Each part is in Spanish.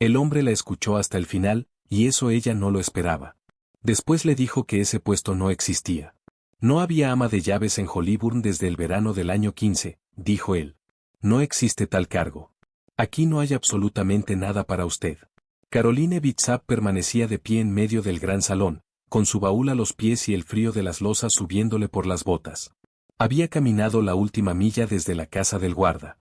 El hombre la escuchó hasta el final, y eso ella no lo esperaba. Después le dijo que ese puesto no existía. No había ama de llaves en Hollyburn desde el verano del año 15, dijo él. No existe tal cargo. Aquí no hay absolutamente nada para usted. Caroline Bitzab permanecía de pie en medio del gran salón, con su baúl a los pies y el frío de las losas subiéndole por las botas. Había caminado la última milla desde la casa del guarda.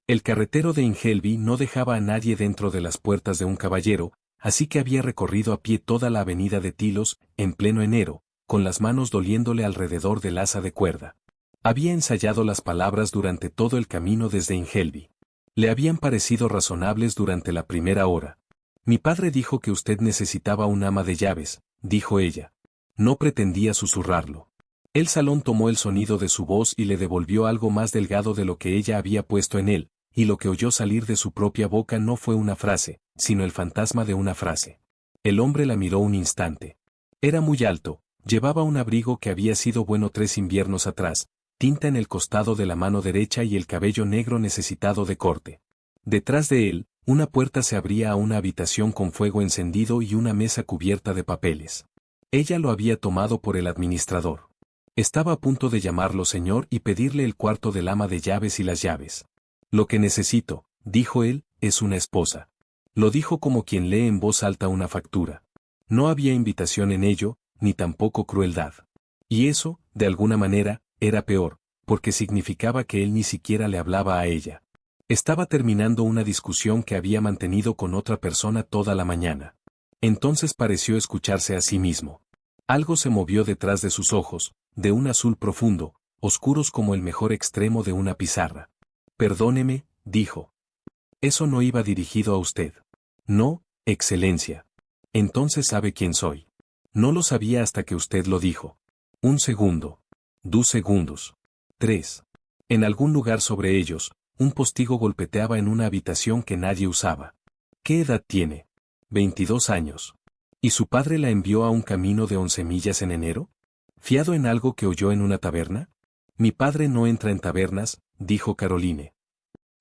El carretero de Ingelby no dejaba a nadie dentro de las puertas de un caballero, así que había recorrido a pie toda la avenida de Tilos, en pleno enero, con las manos doliéndole alrededor del asa de cuerda. Había ensayado las palabras durante todo el camino desde Ingelby. Le habían parecido razonables durante la primera hora. Mi padre dijo que usted necesitaba un ama de llaves, dijo ella. No pretendía susurrarlo. El salón tomó el sonido de su voz y le devolvió algo más delgado de lo que ella había puesto en él, y lo que oyó salir de su propia boca no fue una frase, sino el fantasma de una frase. El hombre la miró un instante. Era muy alto, llevaba un abrigo que había sido bueno 3 inviernos atrás, tinta en el costado de la mano derecha y el cabello negro necesitado de corte. Detrás de él, una puerta se abría a una habitación con fuego encendido y una mesa cubierta de papeles. Ella lo había tomado por el administrador. Estaba a punto de llamarlo señor y pedirle el cuarto del ama de llaves y las llaves. Lo que necesito, dijo él, es una esposa. Lo dijo como quien lee en voz alta una factura. No había invitación en ello, ni tampoco crueldad. Y eso, de alguna manera, era peor, porque significaba que él ni siquiera le hablaba a ella. Estaba terminando una discusión que había mantenido con otra persona toda la mañana. Entonces pareció escucharse a sí mismo. Algo se movió detrás de sus ojos, de un azul profundo, oscuros como el mejor extremo de una pizarra. Perdóneme, dijo. Eso no iba dirigido a usted. No, Excelencia. Entonces sabe quién soy. No lo sabía hasta que usted lo dijo. 1 segundo. 2 segundos. 3. En algún lugar sobre ellos, un postigo golpeteaba en una habitación que nadie usaba. ¿Qué edad tiene? 22 años. ¿Y su padre la envió a un camino de 11 millas en enero? ¿Fiado en algo que oyó en una taberna? Mi padre no entra en tabernas, dijo Caroline.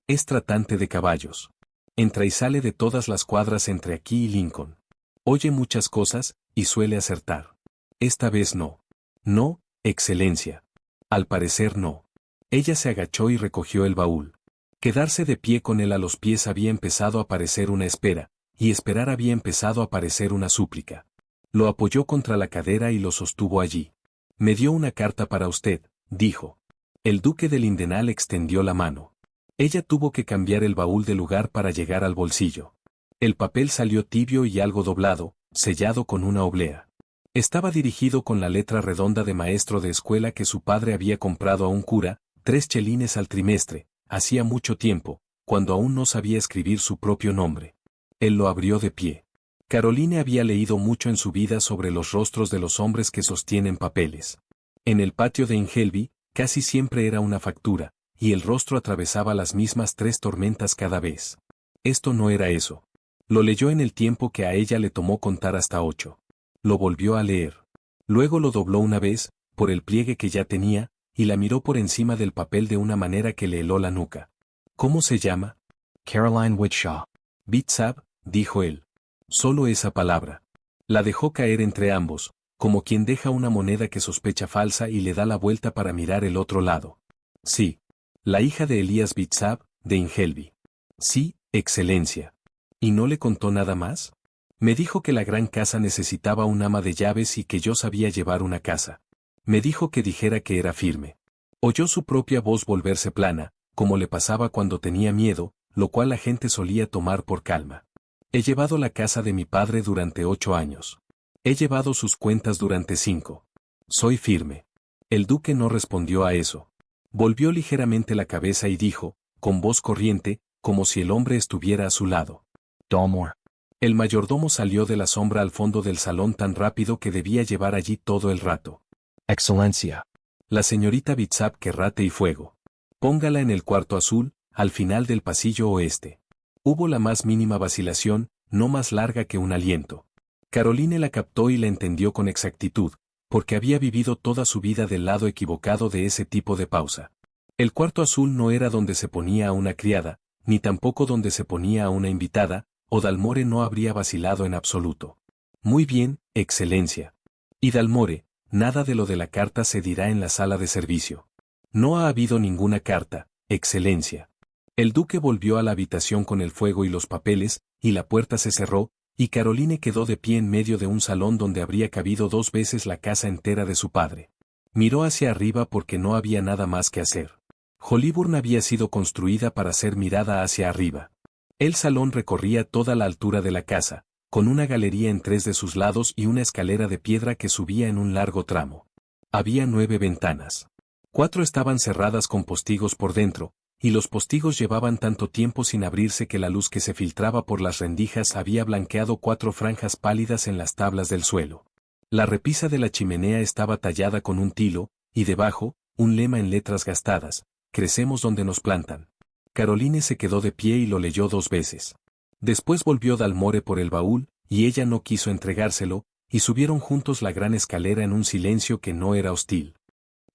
Es tratante de caballos. Entra y sale de todas las cuadras entre aquí y Lincoln. Oye muchas cosas, y suele acertar. Esta vez no. No, Excelencia. Al parecer no. Ella se agachó y recogió el baúl. Quedarse de pie con él a los pies había empezado a parecer una espera, y esperar había empezado a parecer una súplica. Lo apoyó contra la cadera y lo sostuvo allí. Me dio una carta para usted, dijo. El duque de Lindenau extendió la mano. Ella tuvo que cambiar el baúl de lugar para llegar al bolsillo. El papel salió tibio y algo doblado, sellado con una oblea. Estaba dirigido con la letra redonda de maestro de escuela que su padre había comprado a un cura, 3 chelines al trimestre, hacía mucho tiempo, cuando aún no sabía escribir su propio nombre. Él lo abrió de pie. Caroline había leído mucho en su vida sobre los rostros de los hombres que sostienen papeles. En el patio de Ingelby, casi siempre era una factura, y el rostro atravesaba las mismas 3 tormentas cada vez. Esto no era eso. Lo leyó en el tiempo que a ella le tomó contar hasta 8. Lo volvió a leer. Luego lo dobló una vez, por el pliegue que ya tenía, y la miró por encima del papel de una manera que le heló la nuca. ¿Cómo se llama? Caroline Whitshaw. Bitzab, dijo él. Solo esa palabra. La dejó caer entre ambos, como quien deja una moneda que sospecha falsa y le da la vuelta para mirar el otro lado. Sí. La hija de Elías Bitzab, de Ingelby. Sí, Excelencia. ¿Y no le contó nada más? Me dijo que la gran casa necesitaba un ama de llaves y que yo sabía llevar una casa. Me dijo que dijera que era firme. Oyó su propia voz volverse plana, como le pasaba cuando tenía miedo, lo cual la gente solía tomar por calma. He llevado la casa de mi padre durante 8 años. He llevado sus cuentas durante 5. Soy firme. El duque no respondió a eso. Volvió ligeramente la cabeza y dijo, con voz corriente, como si el hombre estuviera a su lado. Dalmore. El mayordomo salió de la sombra al fondo del salón tan rápido que debía llevar allí todo el rato. Excelencia. La señorita Bitzab querrá té y fuego. Póngala en el cuarto azul, al final del pasillo oeste. Hubo la más mínima vacilación, no más larga que un aliento. Caroline la captó y la entendió con exactitud, porque había vivido toda su vida del lado equivocado de ese tipo de pausa. El cuarto azul no era donde se ponía a una criada, ni tampoco donde se ponía a una invitada, o Dalmore no habría vacilado en absoluto. Muy bien, Excelencia. Y Dalmore, nada de lo de la carta se dirá en la sala de servicio. No ha habido ninguna carta, Excelencia. El duque volvió a la habitación con el fuego y los papeles, y la puerta se cerró, y Caroline quedó de pie en medio de un salón donde habría cabido 2 veces la casa entera de su padre. Miró hacia arriba porque no había nada más que hacer. Hollyburn había sido construida para ser mirada hacia arriba. El salón recorría toda la altura de la casa, con una galería en 3 de sus lados y una escalera de piedra que subía en un largo tramo. Había 9 ventanas. 4 estaban cerradas con postigos por dentro, y los postigos llevaban tanto tiempo sin abrirse que la luz que se filtraba por las rendijas había blanqueado 4 franjas pálidas en las tablas del suelo. La repisa de la chimenea estaba tallada con un tilo, y debajo, un lema en letras gastadas: crecemos donde nos plantan. Caroline se quedó de pie y lo leyó 2 veces. Después volvió Dalmore por el baúl, y ella no quiso entregárselo, y subieron juntos la gran escalera en un silencio que no era hostil.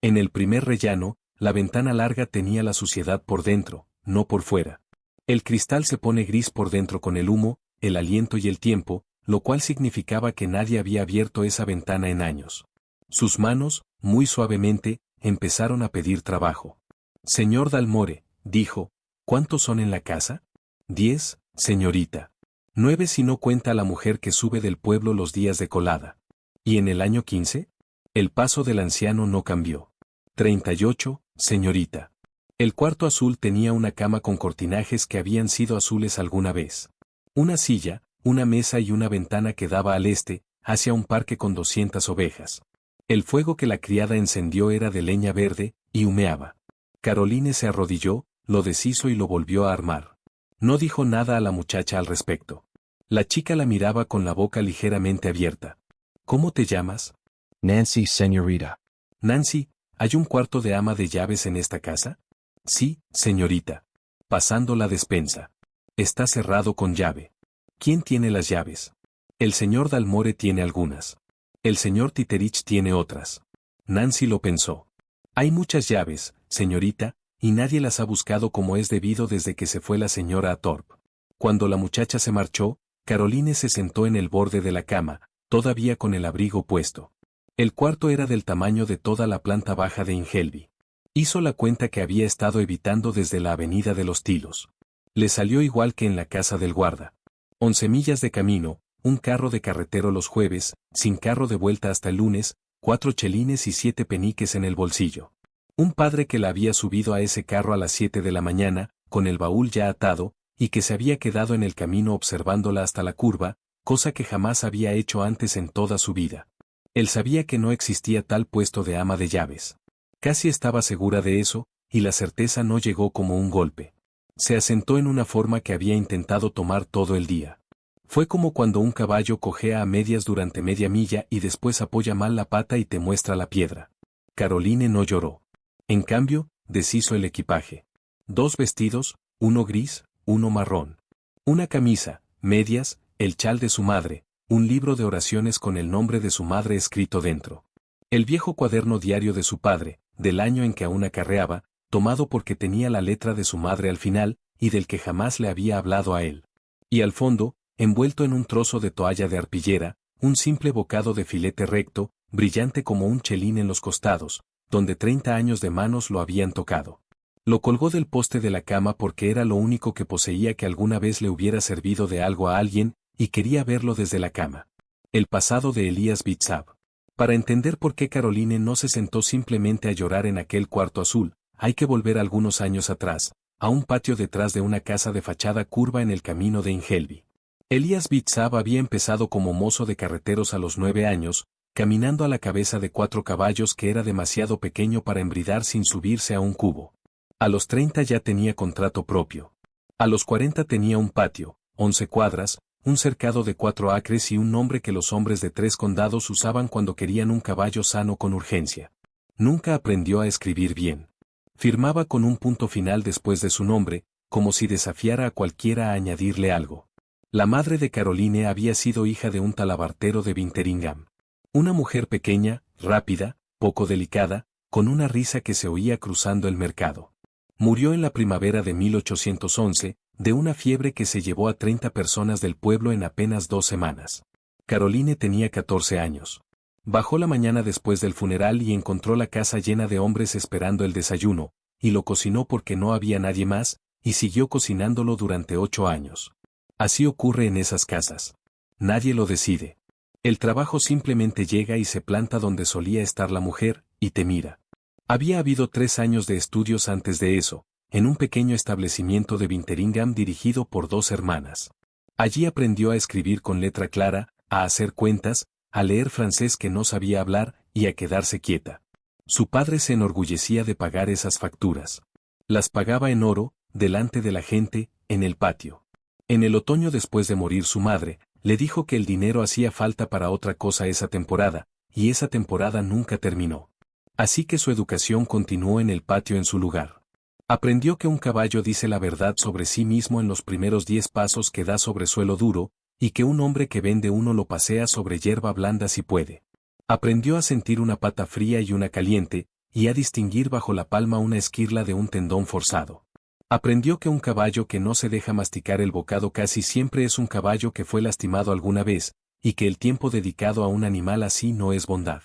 En el primer rellano, la ventana larga tenía la suciedad por dentro, no por fuera. El cristal se pone gris por dentro con el humo, el aliento y el tiempo, lo cual significaba que nadie había abierto esa ventana en años. Sus manos, muy suavemente, empezaron a pedir trabajo. Señor Dalmore, dijo, ¿cuántos son en la casa? 10, señorita. 9 si no cuenta a la mujer que sube del pueblo los días de colada. ¿Y en el año 15? El paso del anciano no cambió. 38, señorita. El cuarto azul tenía una cama con cortinajes que habían sido azules alguna vez. Una silla, una mesa y una ventana que daba al este, hacia un parque con 200 ovejas. El fuego que la criada encendió era de leña verde, y humeaba. Caroline se arrodilló, lo deshizo y lo volvió a armar. No dijo nada a la muchacha al respecto. La chica la miraba con la boca ligeramente abierta. ¿Cómo te llamas? Nancy, señorita. Nancy, ¿hay un cuarto de ama de llaves en esta casa? Sí, señorita. Pasando la despensa. Está cerrado con llave. ¿Quién tiene las llaves? El señor Dalmore tiene algunas. El señor Titterich tiene otras. Nancy lo pensó. Hay muchas llaves, señorita, y nadie las ha buscado como es debido desde que se fue la señora a Thorpe. Cuando la muchacha se marchó, Caroline se sentó en el borde de la cama, todavía con el abrigo puesto. El cuarto era del tamaño de toda la planta baja de Ingelby. Hizo la cuenta que había estado evitando desde la avenida de los Tilos. Le salió igual que en la casa del guarda. 11 millas de camino, un carro de carretero los jueves, sin carro de vuelta hasta el lunes, 4 chelines y 7 peniques en el bolsillo. Un padre que la había subido a ese carro a las 7 de la mañana, con el baúl ya atado, y que se había quedado en el camino observándola hasta la curva, cosa que jamás había hecho antes en toda su vida. Él sabía que no existía tal puesto de ama de llaves. Casi estaba segura de eso, y la certeza no llegó como un golpe. Se asentó en una forma que había intentado tomar todo el día. Fue como cuando un caballo cojea a medias durante media milla y después apoya mal la pata y te muestra la piedra. Caroline no lloró. En cambio, deshizo el equipaje. 2 vestidos, uno gris, uno marrón. Una camisa, medias, el chal de su madre, un libro de oraciones con el nombre de su madre escrito dentro. El viejo cuaderno diario de su padre, del año en que aún acarreaba, tomado porque tenía la letra de su madre al final, y del que jamás le había hablado a él. Y al fondo, envuelto en un trozo de toalla de arpillera, un simple bocado de filete recto, brillante como un chelín en los costados, donde 30 años de manos lo habían tocado. Lo colgó del poste de la cama porque era lo único que poseía que alguna vez le hubiera servido de algo a alguien, y quería verlo desde la cama. El pasado de Elías Bitsab. Para entender por qué Caroline no se sentó simplemente a llorar en aquel cuarto azul, hay que volver algunos años atrás, a un patio detrás de una casa de fachada curva en el camino de Ingelby. Elías Bitsab había empezado como mozo de carreteros a los 9 años, caminando a la cabeza de 4 caballos que era demasiado pequeño para embridar sin subirse a un cubo. A los 30 ya tenía contrato propio. A los 40 tenía un patio, 11 cuadras, un cercado de 4 acres y un nombre que los hombres de 3 condados usaban cuando querían un caballo sano con urgencia. Nunca aprendió a escribir bien. Firmaba con un punto final después de su nombre, como si desafiara a cualquiera a añadirle algo. La madre de Caroline había sido hija de un talabartero de Vinteringham. Una mujer pequeña, rápida, poco delicada, con una risa que se oía cruzando el mercado. Murió en la primavera de 1811, de una fiebre que se llevó a 30 personas del pueblo en apenas 2 semanas. Caroline tenía 14 años. Bajó la mañana después del funeral y encontró la casa llena de hombres esperando el desayuno, y lo cocinó porque no había nadie más, y siguió cocinándolo durante 8 años. Así ocurre en esas casas. Nadie lo decide. El trabajo simplemente llega y se planta donde solía estar la mujer, y te mira. Había habido 3 años de estudios antes de eso, en un pequeño establecimiento de Vinteringham dirigido por 2 hermanas. Allí aprendió a escribir con letra clara, a hacer cuentas, a leer francés que no sabía hablar, y a quedarse quieta. Su padre se enorgullecía de pagar esas facturas. Las pagaba en oro, delante de la gente, en el patio. En el otoño después de morir su madre, le dijo que el dinero hacía falta para otra cosa esa temporada, y esa temporada nunca terminó. Así que su educación continuó en el patio en su lugar. Aprendió que un caballo dice la verdad sobre sí mismo en los primeros 10 pasos que da sobre suelo duro, y que un hombre que vende uno lo pasea sobre hierba blanda si puede. Aprendió a sentir una pata fría y una caliente, y a distinguir bajo la palma una esquirla de un tendón forzado. Aprendió que un caballo que no se deja masticar el bocado casi siempre es un caballo que fue lastimado alguna vez, y que el tiempo dedicado a un animal así no es bondad.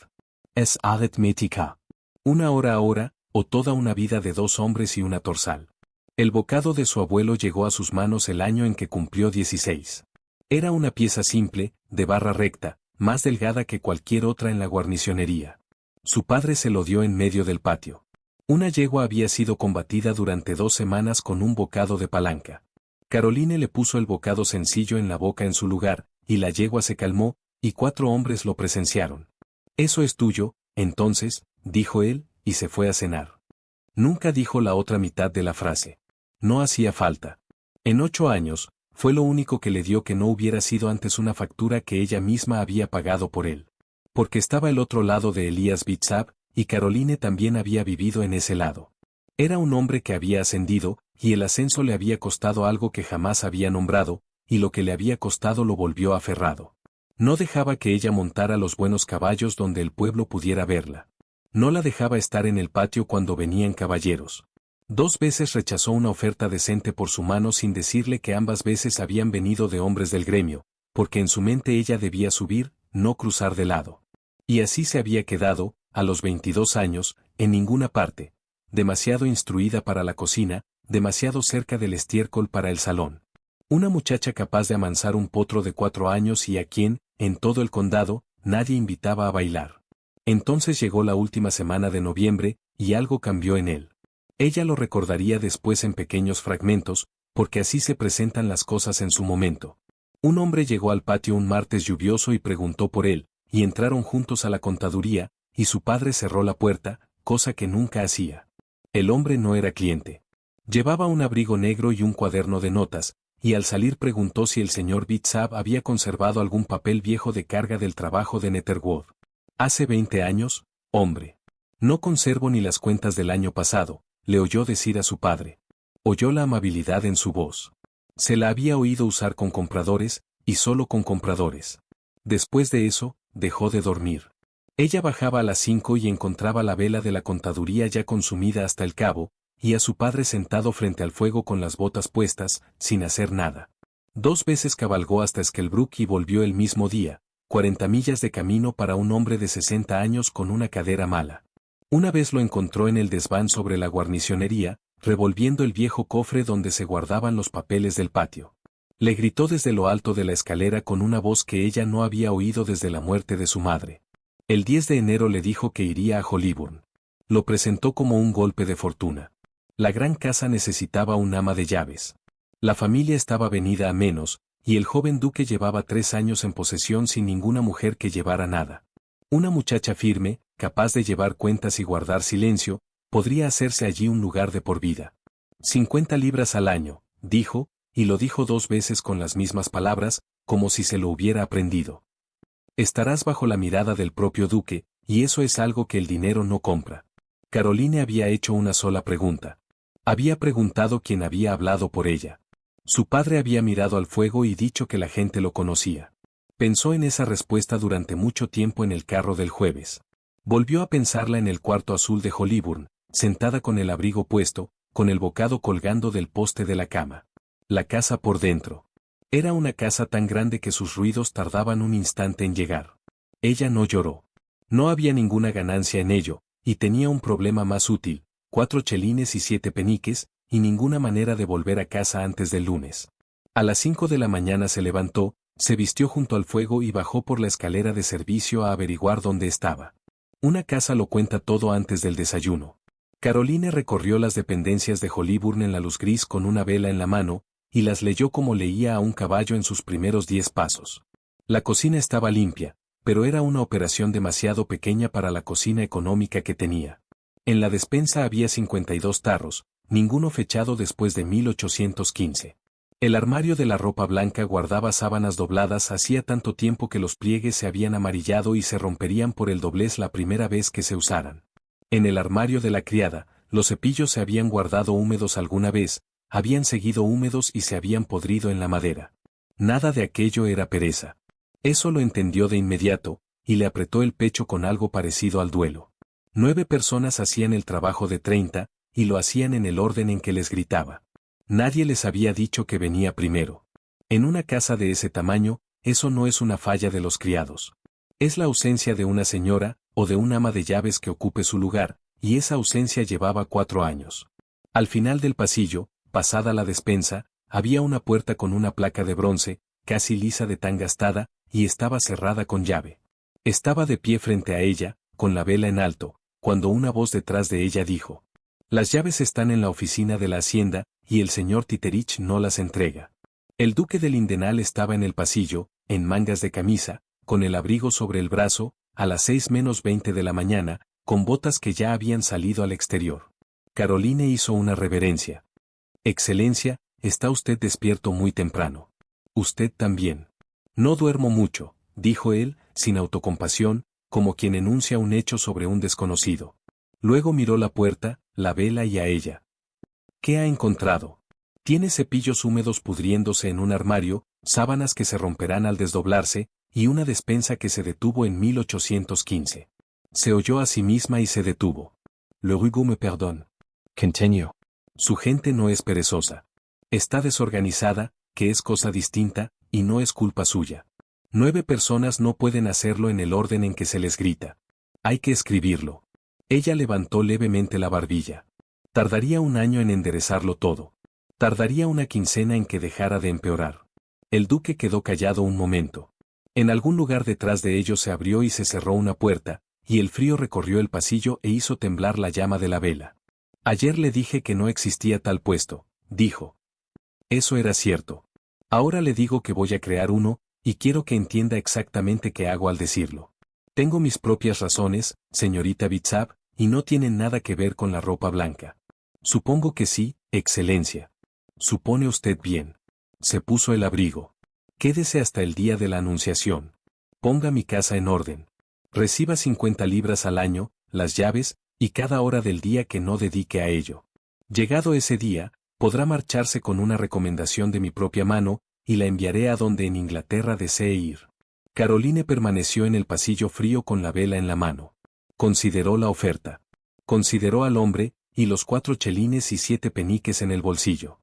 Es aritmética. 1 hora ahora, o toda una vida de 2 hombres y una torsal. El bocado de su abuelo llegó a sus manos el año en que cumplió 16. Era una pieza simple, de barra recta, más delgada que cualquier otra en la guarnicionería. Su padre se lo dio en medio del patio. Una yegua había sido combatida durante 2 semanas con un bocado de palanca. Caroline le puso el bocado sencillo en la boca en su lugar, y la yegua se calmó, y 4 hombres lo presenciaron. «Eso es tuyo, entonces», dijo él, y se fue a cenar. Nunca dijo la otra mitad de la frase. No hacía falta. En 8 años, fue lo único que le dio que no hubiera sido antes una factura que ella misma había pagado por él. Porque estaba el otro lado de Elías Bitsab, y Caroline también había vivido en ese lado. Era un hombre que había ascendido, y el ascenso le había costado algo que jamás había nombrado, y lo que le había costado lo volvió aferrado. No dejaba que ella montara los buenos caballos donde el pueblo pudiera verla. No la dejaba estar en el patio cuando venían caballeros. 2 veces rechazó una oferta decente por su mano sin decirle que ambas veces habían venido de hombres del gremio, porque en su mente ella debía subir, no cruzar de lado. Y así se había quedado, a los 22 años, en ninguna parte, demasiado instruida para la cocina, demasiado cerca del estiércol para el salón. Una muchacha capaz de amansar un potro de 4 años y a quien, en todo el condado, nadie invitaba a bailar. Entonces llegó la última semana de noviembre, y algo cambió en él. Ella lo recordaría después en pequeños fragmentos, porque así se presentan las cosas en su momento. Un hombre llegó al patio un martes lluvioso y preguntó por él, y entraron juntos a la contaduría, y su padre cerró la puerta, cosa que nunca hacía. El hombre no era cliente. Llevaba un abrigo negro y un cuaderno de notas, y al salir preguntó si el señor Bitsab había conservado algún papel viejo de carga del trabajo de Netherwood. «Hace 20 años, hombre. No conservo ni las cuentas del año pasado», le oyó decir a su padre. Oyó la amabilidad en su voz. Se la había oído usar con compradores, y solo con compradores. Después de eso, dejó de dormir. Ella bajaba a las 5 y encontraba la vela de la contaduría ya consumida hasta el cabo, y a su padre sentado frente al fuego con las botas puestas, sin hacer nada. 2 veces cabalgó hasta Skelbrook y volvió el mismo día, 40 millas de camino para un hombre de 60 años con una cadera mala. Una vez lo encontró en el desván sobre la guarnicionería, revolviendo el viejo cofre donde se guardaban los papeles del patio. Le gritó desde lo alto de la escalera con una voz que ella no había oído desde la muerte de su madre. El 10 de enero le dijo que iría a Hollyburn. Lo presentó como un golpe de fortuna. La gran casa necesitaba un ama de llaves. La familia estaba venida a menos, y el joven duque llevaba 3 años en posesión sin ninguna mujer que llevara nada. Una muchacha firme, capaz de llevar cuentas y guardar silencio, podría hacerse allí un lugar de por vida. 50 libras al año, dijo, y lo dijo 2 veces con las mismas palabras, como si se lo hubiera aprendido. Estarás bajo la mirada del propio duque, y eso es algo que el dinero no compra. Caroline había hecho una sola pregunta. Había preguntado quién había hablado por ella. Su padre había mirado al fuego y dicho que la gente lo conocía. Pensó en esa respuesta durante mucho tiempo en el carro del jueves. Volvió a pensarla en el cuarto azul de Hollyburn, sentada con el abrigo puesto, con el bocado colgando del poste de la cama. La casa por dentro. Era una casa tan grande que sus ruidos tardaban un instante en llegar. Ella no lloró. No había ninguna ganancia en ello, y tenía un problema más útil, 4 chelines y 7 peniques, y ninguna manera de volver a casa antes del lunes. A las 5 de la mañana se levantó, se vistió junto al fuego y bajó por la escalera de servicio a averiguar dónde estaba. Una casa lo cuenta todo antes del desayuno. Caroline recorrió las dependencias de Hollyburn en la luz gris con una vela en la mano, y las leyó como leía a un caballo en sus primeros 10 pasos. La cocina estaba limpia, pero era una operación demasiado pequeña para la cocina económica que tenía. En la despensa había 52 tarros, ninguno fechado después de 1815. El armario de la ropa blanca guardaba sábanas dobladas hacía tanto tiempo que los pliegues se habían amarillado y se romperían por el doblez la primera vez que se usaran. En el armario de la criada, los cepillos se habían guardado húmedos alguna vez, habían seguido húmedos y se habían podrido en la madera. Nada de aquello era pereza. Eso lo entendió de inmediato, y le apretó el pecho con algo parecido al duelo. 9 personas hacían el trabajo de 30, y lo hacían en el orden en que les gritaba. Nadie les había dicho que venía primero. En una casa de ese tamaño, eso no es una falla de los criados. Es la ausencia de una señora, o de un ama de llaves que ocupe su lugar, y esa ausencia llevaba 4 años. Al final del pasillo, pasada la despensa, había una puerta con una placa de bronce, casi lisa de tan gastada, y estaba cerrada con llave. Estaba de pie frente a ella, con la vela en alto, cuando una voz detrás de ella dijo: «Las llaves están en la oficina de la hacienda, y el señor Titerich no las entrega». El duque de Lindenau estaba en el pasillo, en mangas de camisa, con el abrigo sobre el brazo, a las 6 menos 20 de la mañana, con botas que ya habían salido al exterior. Caroline hizo una reverencia. «Excelencia, está usted despierto muy temprano. Usted también». «No duermo mucho», dijo él, sin autocompasión, como quien enuncia un hecho sobre un desconocido. Luego miró la puerta, la vela y a ella. «¿Qué ha encontrado?» «Tiene cepillos húmedos pudriéndose en un armario, sábanas que se romperán al desdoblarse, y una despensa que se detuvo en 1815. Se oyó a sí misma y se detuvo. «Le Rigaud me perdonne». Continue. Su gente no es perezosa. Está desorganizada, que es cosa distinta, y no es culpa suya. 9 personas no pueden hacerlo en el orden en que se les grita. Hay que escribirlo. Ella levantó levemente la barbilla. Tardaría un año en enderezarlo todo. Tardaría una quincena en que dejara de empeorar. El duque quedó callado un momento. En algún lugar detrás de ellos se abrió y se cerró una puerta, y el frío recorrió el pasillo e hizo temblar la llama de la vela. «Ayer le dije que no existía tal puesto», dijo. Eso era cierto. Ahora le digo que voy a crear uno, y quiero que entienda exactamente qué hago al decirlo. Tengo mis propias razones, señorita Bitzab, y no tienen nada que ver con la ropa blanca. Supongo que sí, excelencia. Supone usted bien. Se puso el abrigo. Quédese hasta el día de la anunciación. Ponga mi casa en orden. Reciba 50 libras al año, las llaves, y cada hora del día que no dedique a ello. Llegado ese día, podrá marcharse con una recomendación de mi propia mano, y la enviaré a donde en Inglaterra desee ir. Caroline permaneció en el pasillo frío con la vela en la mano. Consideró la oferta. Consideró al hombre, y los 4 chelines y 7 peniques en el bolsillo.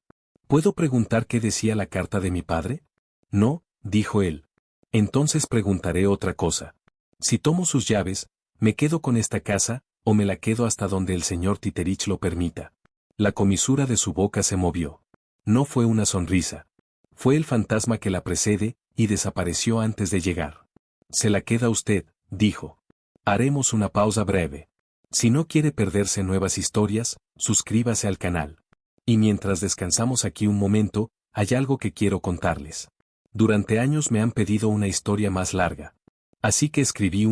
¿Puedo preguntar qué decía la carta de mi padre? No, dijo él. Entonces preguntaré otra cosa. Si tomo sus llaves, ¿me quedo con esta casa, o me la quedo hasta donde el señor Titerich lo permita? La comisura de su boca se movió. No fue una sonrisa. Fue el fantasma que la precede, y desapareció antes de llegar. Se la queda usted, dijo. Haremos una pausa breve. Si no quiere perderse nuevas historias, suscríbase al canal. Y mientras descansamos aquí un momento, hay algo que quiero contarles. Durante años me han pedido una historia más larga. Así que escribí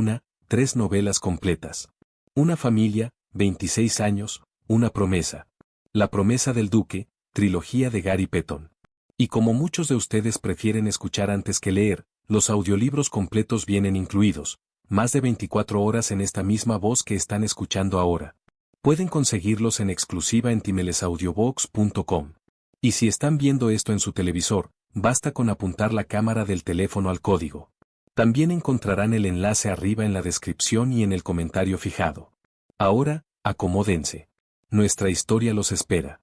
3 novelas completas. Una familia, 26 años, una promesa. La promesa del duque, trilogía de Gary Petton. Y como muchos de ustedes prefieren escuchar antes que leer, los audiolibros completos vienen incluidos, más de 24 horas en esta misma voz que están escuchando ahora. Pueden conseguirlos en exclusiva en timelesaudiobooks.com. Y si están viendo esto en su televisor, basta con apuntar la cámara del teléfono al código. También encontrarán el enlace arriba en la descripción y en el comentario fijado. Ahora, acomódense. Nuestra historia los espera.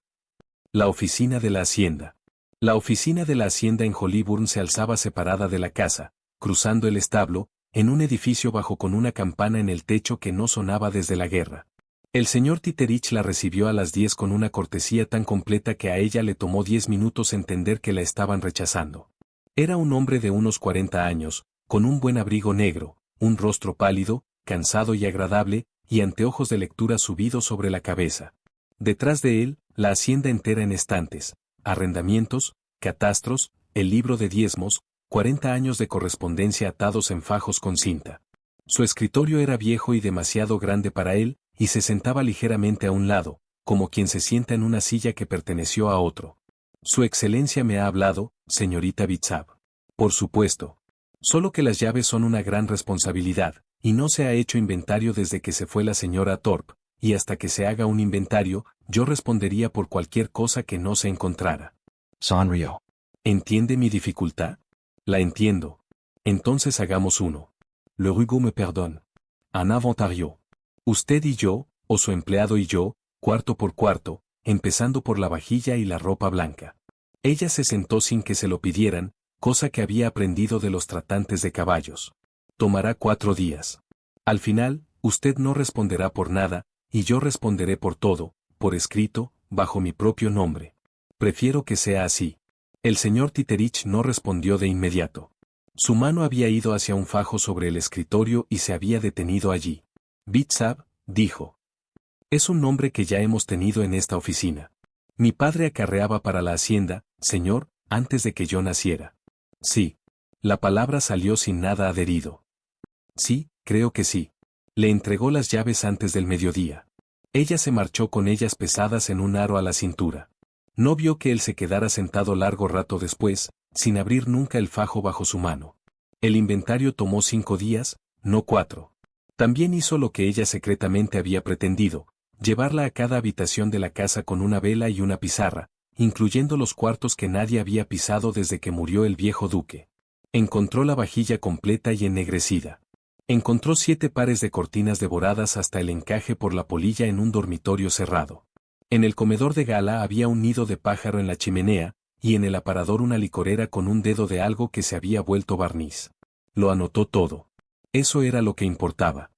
La oficina de la hacienda. La oficina de la hacienda en Hollyburn se alzaba separada de la casa, cruzando el establo, en un edificio bajo con una campana en el techo que no sonaba desde la guerra. El señor Titterich la recibió a las 10 con una cortesía tan completa que a ella le tomó 10 minutos entender que la estaban rechazando. Era un hombre de unos 40 años, con un buen abrigo negro, un rostro pálido, cansado y agradable, y anteojos de lectura subidos sobre la cabeza. Detrás de él, la hacienda entera en estantes, arrendamientos, catastros, el libro de diezmos, 40 años de correspondencia atados en fajos con cinta. Su escritorio era viejo y demasiado grande para él, y se sentaba ligeramente a un lado, como quien se sienta en una silla que perteneció a otro. Su excelencia me ha hablado, señorita Bitzab. Por supuesto. Solo que las llaves son una gran responsabilidad, y no se ha hecho inventario desde que se fue la señora Thorpe, y hasta que se haga un inventario, yo respondería por cualquier cosa que no se encontrara. Sonrió. ¿Entiende mi dificultad? La entiendo. Entonces hagamos uno. Le Rugo me perdone. Un inventario. Usted y yo, o su empleado y yo, cuarto por cuarto, empezando por la vajilla y la ropa blanca. Ella se sentó sin que se lo pidieran, cosa que había aprendido de los tratantes de caballos. Tomará 4 días. Al final, usted no responderá por nada, y yo responderé por todo, por escrito, bajo mi propio nombre. Prefiero que sea así. El señor Titterich no respondió de inmediato. Su mano había ido hacia un fajo sobre el escritorio y se había detenido allí. Bitzab, dijo. Es un nombre que ya hemos tenido en esta oficina. Mi padre acarreaba para la hacienda, señor, antes de que yo naciera. Sí. La palabra salió sin nada adherido. Sí, creo que sí. Le entregó las llaves antes del mediodía. Ella se marchó con ellas pesadas en un aro a la cintura. No vio que él se quedara sentado largo rato después, sin abrir nunca el fajo bajo su mano. El inventario tomó 5 días, no 4. También hizo lo que ella secretamente había pretendido, llevarla a cada habitación de la casa con una vela y una pizarra, incluyendo los cuartos que nadie había pisado desde que murió el viejo duque. Encontró la vajilla completa y ennegrecida. Encontró 7 pares de cortinas devoradas hasta el encaje por la polilla en un dormitorio cerrado. En el comedor de gala había un nido de pájaro en la chimenea, y en el aparador una licorera con un dedo de algo que se había vuelto barniz. Lo anotó todo. Eso era lo que importaba.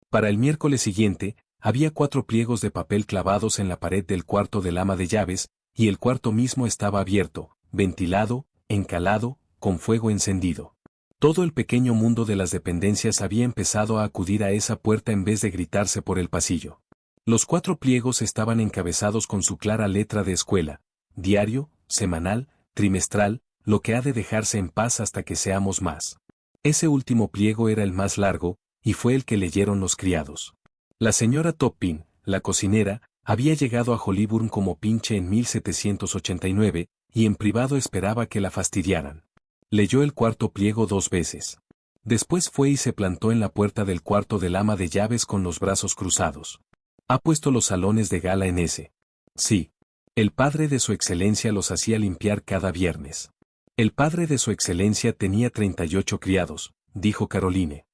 Para el miércoles siguiente, había 4 pliegos de papel clavados en la pared del cuarto del ama de llaves, y el cuarto mismo estaba abierto, ventilado, encalado, con fuego encendido. Todo el pequeño mundo de las dependencias había empezado a acudir a esa puerta en vez de gritarse por el pasillo. Los 4 pliegos estaban encabezados con su clara letra de escuela: diario, semanal, trimestral, lo que ha de dejarse en paz hasta que seamos más. Ese último pliego era el más largo, y fue el que leyeron los criados. La señora Toppin, la cocinera, había llegado a Hollyburn como pinche en 1789, y en privado esperaba que la fastidiaran. Leyó el 4.º pliego 2 veces. Después fue y se plantó en la puerta del cuarto del ama de llaves con los brazos cruzados. ¿Ha puesto los salones de gala en ese? Sí. El padre de su excelencia los hacía limpiar cada viernes. El padre de su excelencia tenía 38 criados, dijo Caroline.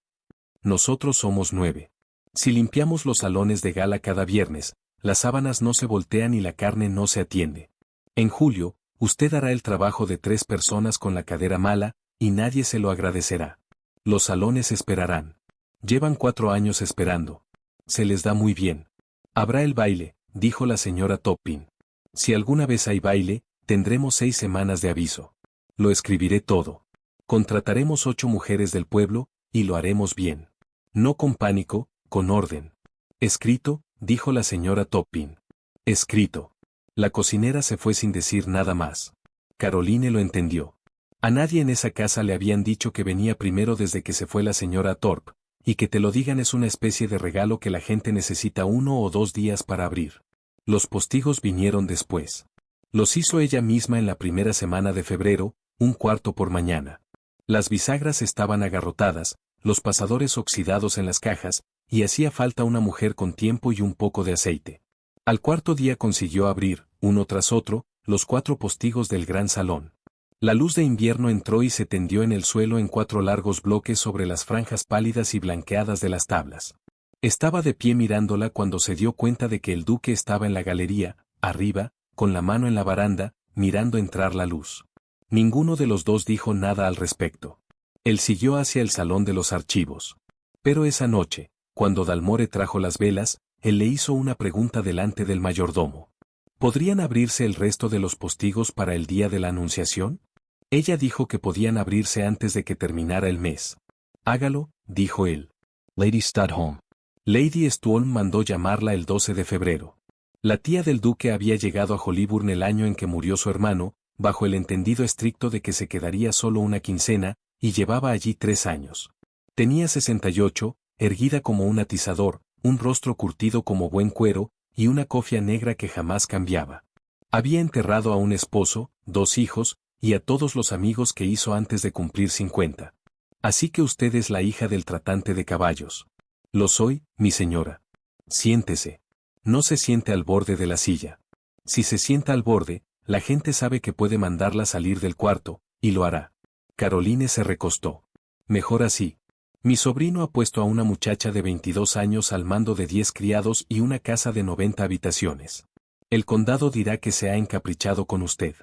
Nosotros somos 9. Si limpiamos los salones de gala cada viernes, las sábanas no se voltean y la carne no se atiende. En julio, usted hará el trabajo de 3 personas con la cadera mala, y nadie se lo agradecerá. Los salones esperarán. Llevan 4 años esperando. Se les da muy bien. Habrá el baile, dijo la señora Toppin. Si alguna vez hay baile, tendremos 6 semanas de aviso. Lo escribiré todo. Contrataremos 8 mujeres del pueblo, y lo haremos bien. No con pánico, con orden. Escrito, dijo la señora Toppin. Escrito. La cocinera se fue sin decir nada más. Caroline lo entendió. A nadie en esa casa le habían dicho que venía primero desde que se fue la señora Thorpe, y que te lo digan es una especie de regalo que la gente necesita 1 o 2 días para abrir. Los postigos vinieron después. Los hizo ella misma en la primera semana de febrero, 1/4 por mañana. Las bisagras estaban agarrotadas, los pasadores oxidados en las cajas, y hacía falta una mujer con tiempo y un poco de aceite. Al 4.º día consiguió abrir, uno tras otro, los 4 postigos del gran salón. La luz de invierno entró y se tendió en el suelo en 4 largos bloques sobre las franjas pálidas y blanqueadas de las tablas. Estaba de pie mirándola cuando se dio cuenta de que el duque estaba en la galería, arriba, con la mano en la baranda, mirando entrar la luz. Ninguno de los dos dijo nada al respecto. Él siguió hacia el salón de los archivos. Pero esa noche, cuando Dalmore trajo las velas, él le hizo una pregunta delante del mayordomo. ¿Podrían abrirse el resto de los postigos para el día de la Anunciación? Ella dijo que podían abrirse antes de que terminara el mes. Hágalo, dijo él. Lady Studholme. Lady Studholme mandó llamarla el 12 de febrero. La tía del duque había llegado a Hollyburn el año en que murió su hermano, bajo el entendido estricto de que se quedaría solo una quincena, y llevaba allí 3 años. Tenía 68, erguida como un atizador, un rostro curtido como buen cuero, y una cofia negra que jamás cambiaba. Había enterrado a un esposo, 2 hijos, y a todos los amigos que hizo antes de cumplir 50. Así que usted es la hija del tratante de caballos. Lo soy, mi señora. Siéntese. No se siente al borde de la silla. Si se sienta al borde, la gente sabe que puede mandarla salir del cuarto, y lo hará. Caroline se recostó. Mejor así. Mi sobrino ha puesto a una muchacha de 22 años al mando de 10 criados y una casa de 90 habitaciones. El condado dirá que se ha encaprichado con usted.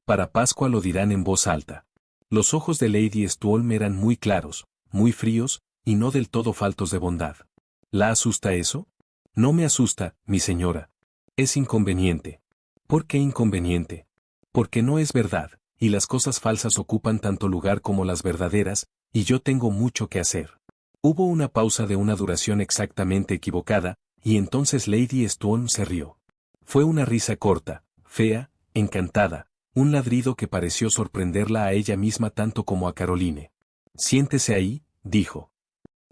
Para Pascua lo dirán en voz alta. Los ojos de Lady Studholme eran muy claros, muy fríos, y no del todo faltos de bondad. ¿La asusta eso? No me asusta, mi señora. Es inconveniente. ¿Por qué inconveniente? Porque no es verdad, y las cosas falsas ocupan tanto lugar como las verdaderas, y yo tengo mucho que hacer. Hubo una pausa de una duración exactamente equivocada, y entonces Lady Studholme se rió. Fue una risa corta, fea, encantada, un ladrido que pareció sorprenderla a ella misma tanto como a Caroline. Siéntese ahí, dijo.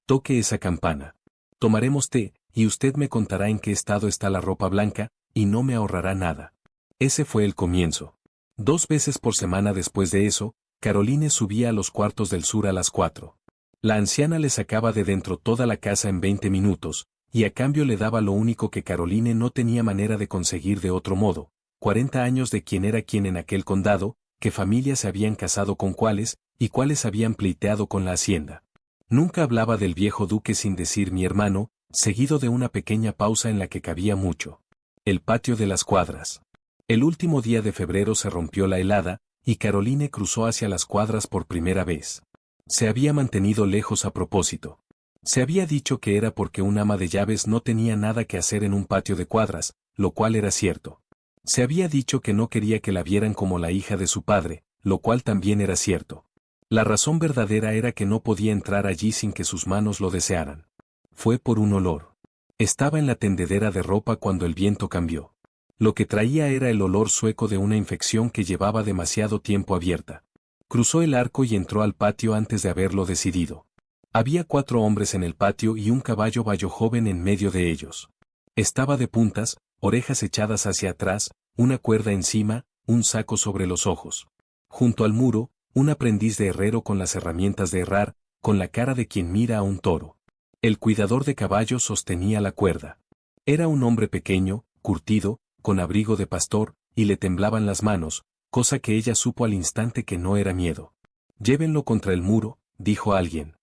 Toque esa campana. Tomaremos té, y usted me contará en qué estado está la ropa blanca, y no me ahorrará nada. Ese fue el comienzo. 2 veces por semana después de eso, Caroline subía a los cuartos del sur a las 4. La anciana le sacaba de dentro toda la casa en 20 minutos, y a cambio le daba lo único que Caroline no tenía manera de conseguir de otro modo, 40 años de quién era quién en aquel condado, qué familias se habían casado con cuáles, y cuáles habían pleiteado con la hacienda. Nunca hablaba del viejo duque sin decir mi hermano, seguido de una pequeña pausa en la que cabía mucho. El patio de las cuadras. El último día de febrero se rompió la helada, y Caroline cruzó hacia las cuadras por primera vez. Se había mantenido lejos a propósito. Se había dicho que era porque un ama de llaves no tenía nada que hacer en un patio de cuadras, lo cual era cierto. Se había dicho que no quería que la vieran como la hija de su padre, lo cual también era cierto. La razón verdadera era que no podía entrar allí sin que sus manos lo desearan. Fue por un olor. Estaba en la tendedera de ropa cuando el viento cambió. Lo que traía era el olor sueco de una infección que llevaba demasiado tiempo abierta. Cruzó el arco y entró al patio antes de haberlo decidido. Había 4 hombres en el patio y un caballo bayo joven en medio de ellos. Estaba de puntas, orejas echadas hacia atrás, una cuerda encima, un saco sobre los ojos. Junto al muro, un aprendiz de herrero con las herramientas de herrar, con la cara de quien mira a un toro. El cuidador de caballos sostenía la cuerda. Era un hombre pequeño, curtido, con abrigo de pastor, y le temblaban las manos, cosa que ella supo al instante que no era miedo. Llévenlo contra el muro, dijo alguien.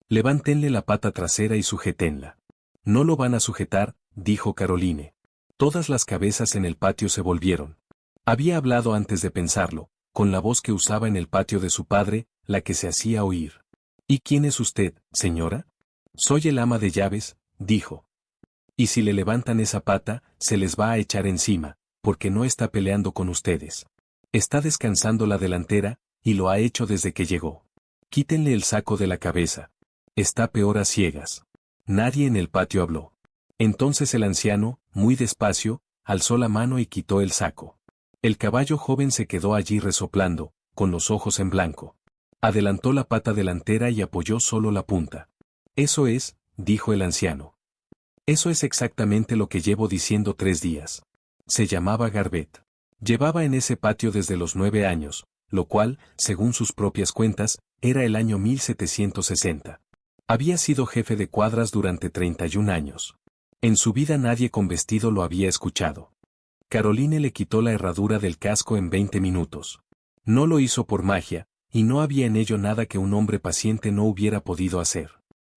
Levántenle la pata trasera y sujétenla. No lo van a sujetar, dijo Caroline. Todas las cabezas en el patio se volvieron. Había hablado antes de pensarlo, con la voz que usaba en el patio de su padre, la que se hacía oír. ¿Y quién es usted, señora? Soy el ama de llaves, dijo. Y si le levantan esa pata, se les va a echar encima, porque no está peleando con ustedes. Está descansando la delantera, y lo ha hecho desde que llegó. Quítenle el saco de la cabeza. Está peor a ciegas. Nadie en el patio habló. Entonces el anciano, muy despacio, alzó la mano y quitó el saco. El caballo joven se quedó allí resoplando, con los ojos en blanco. Adelantó la pata delantera y apoyó solo la punta. Eso es, dijo el anciano. Eso es exactamente lo que llevo diciendo 3 días. Se llamaba Garbett. Llevaba en ese patio desde los 9 años, lo cual, según sus propias cuentas, era el año 1760. Había sido jefe de cuadras durante 31 años. En su vida nadie con vestido lo había escuchado. Caroline le quitó la herradura del casco en 20 minutos. No lo hizo por magia, y no había en ello nada que un hombre paciente no hubiera podido hacer.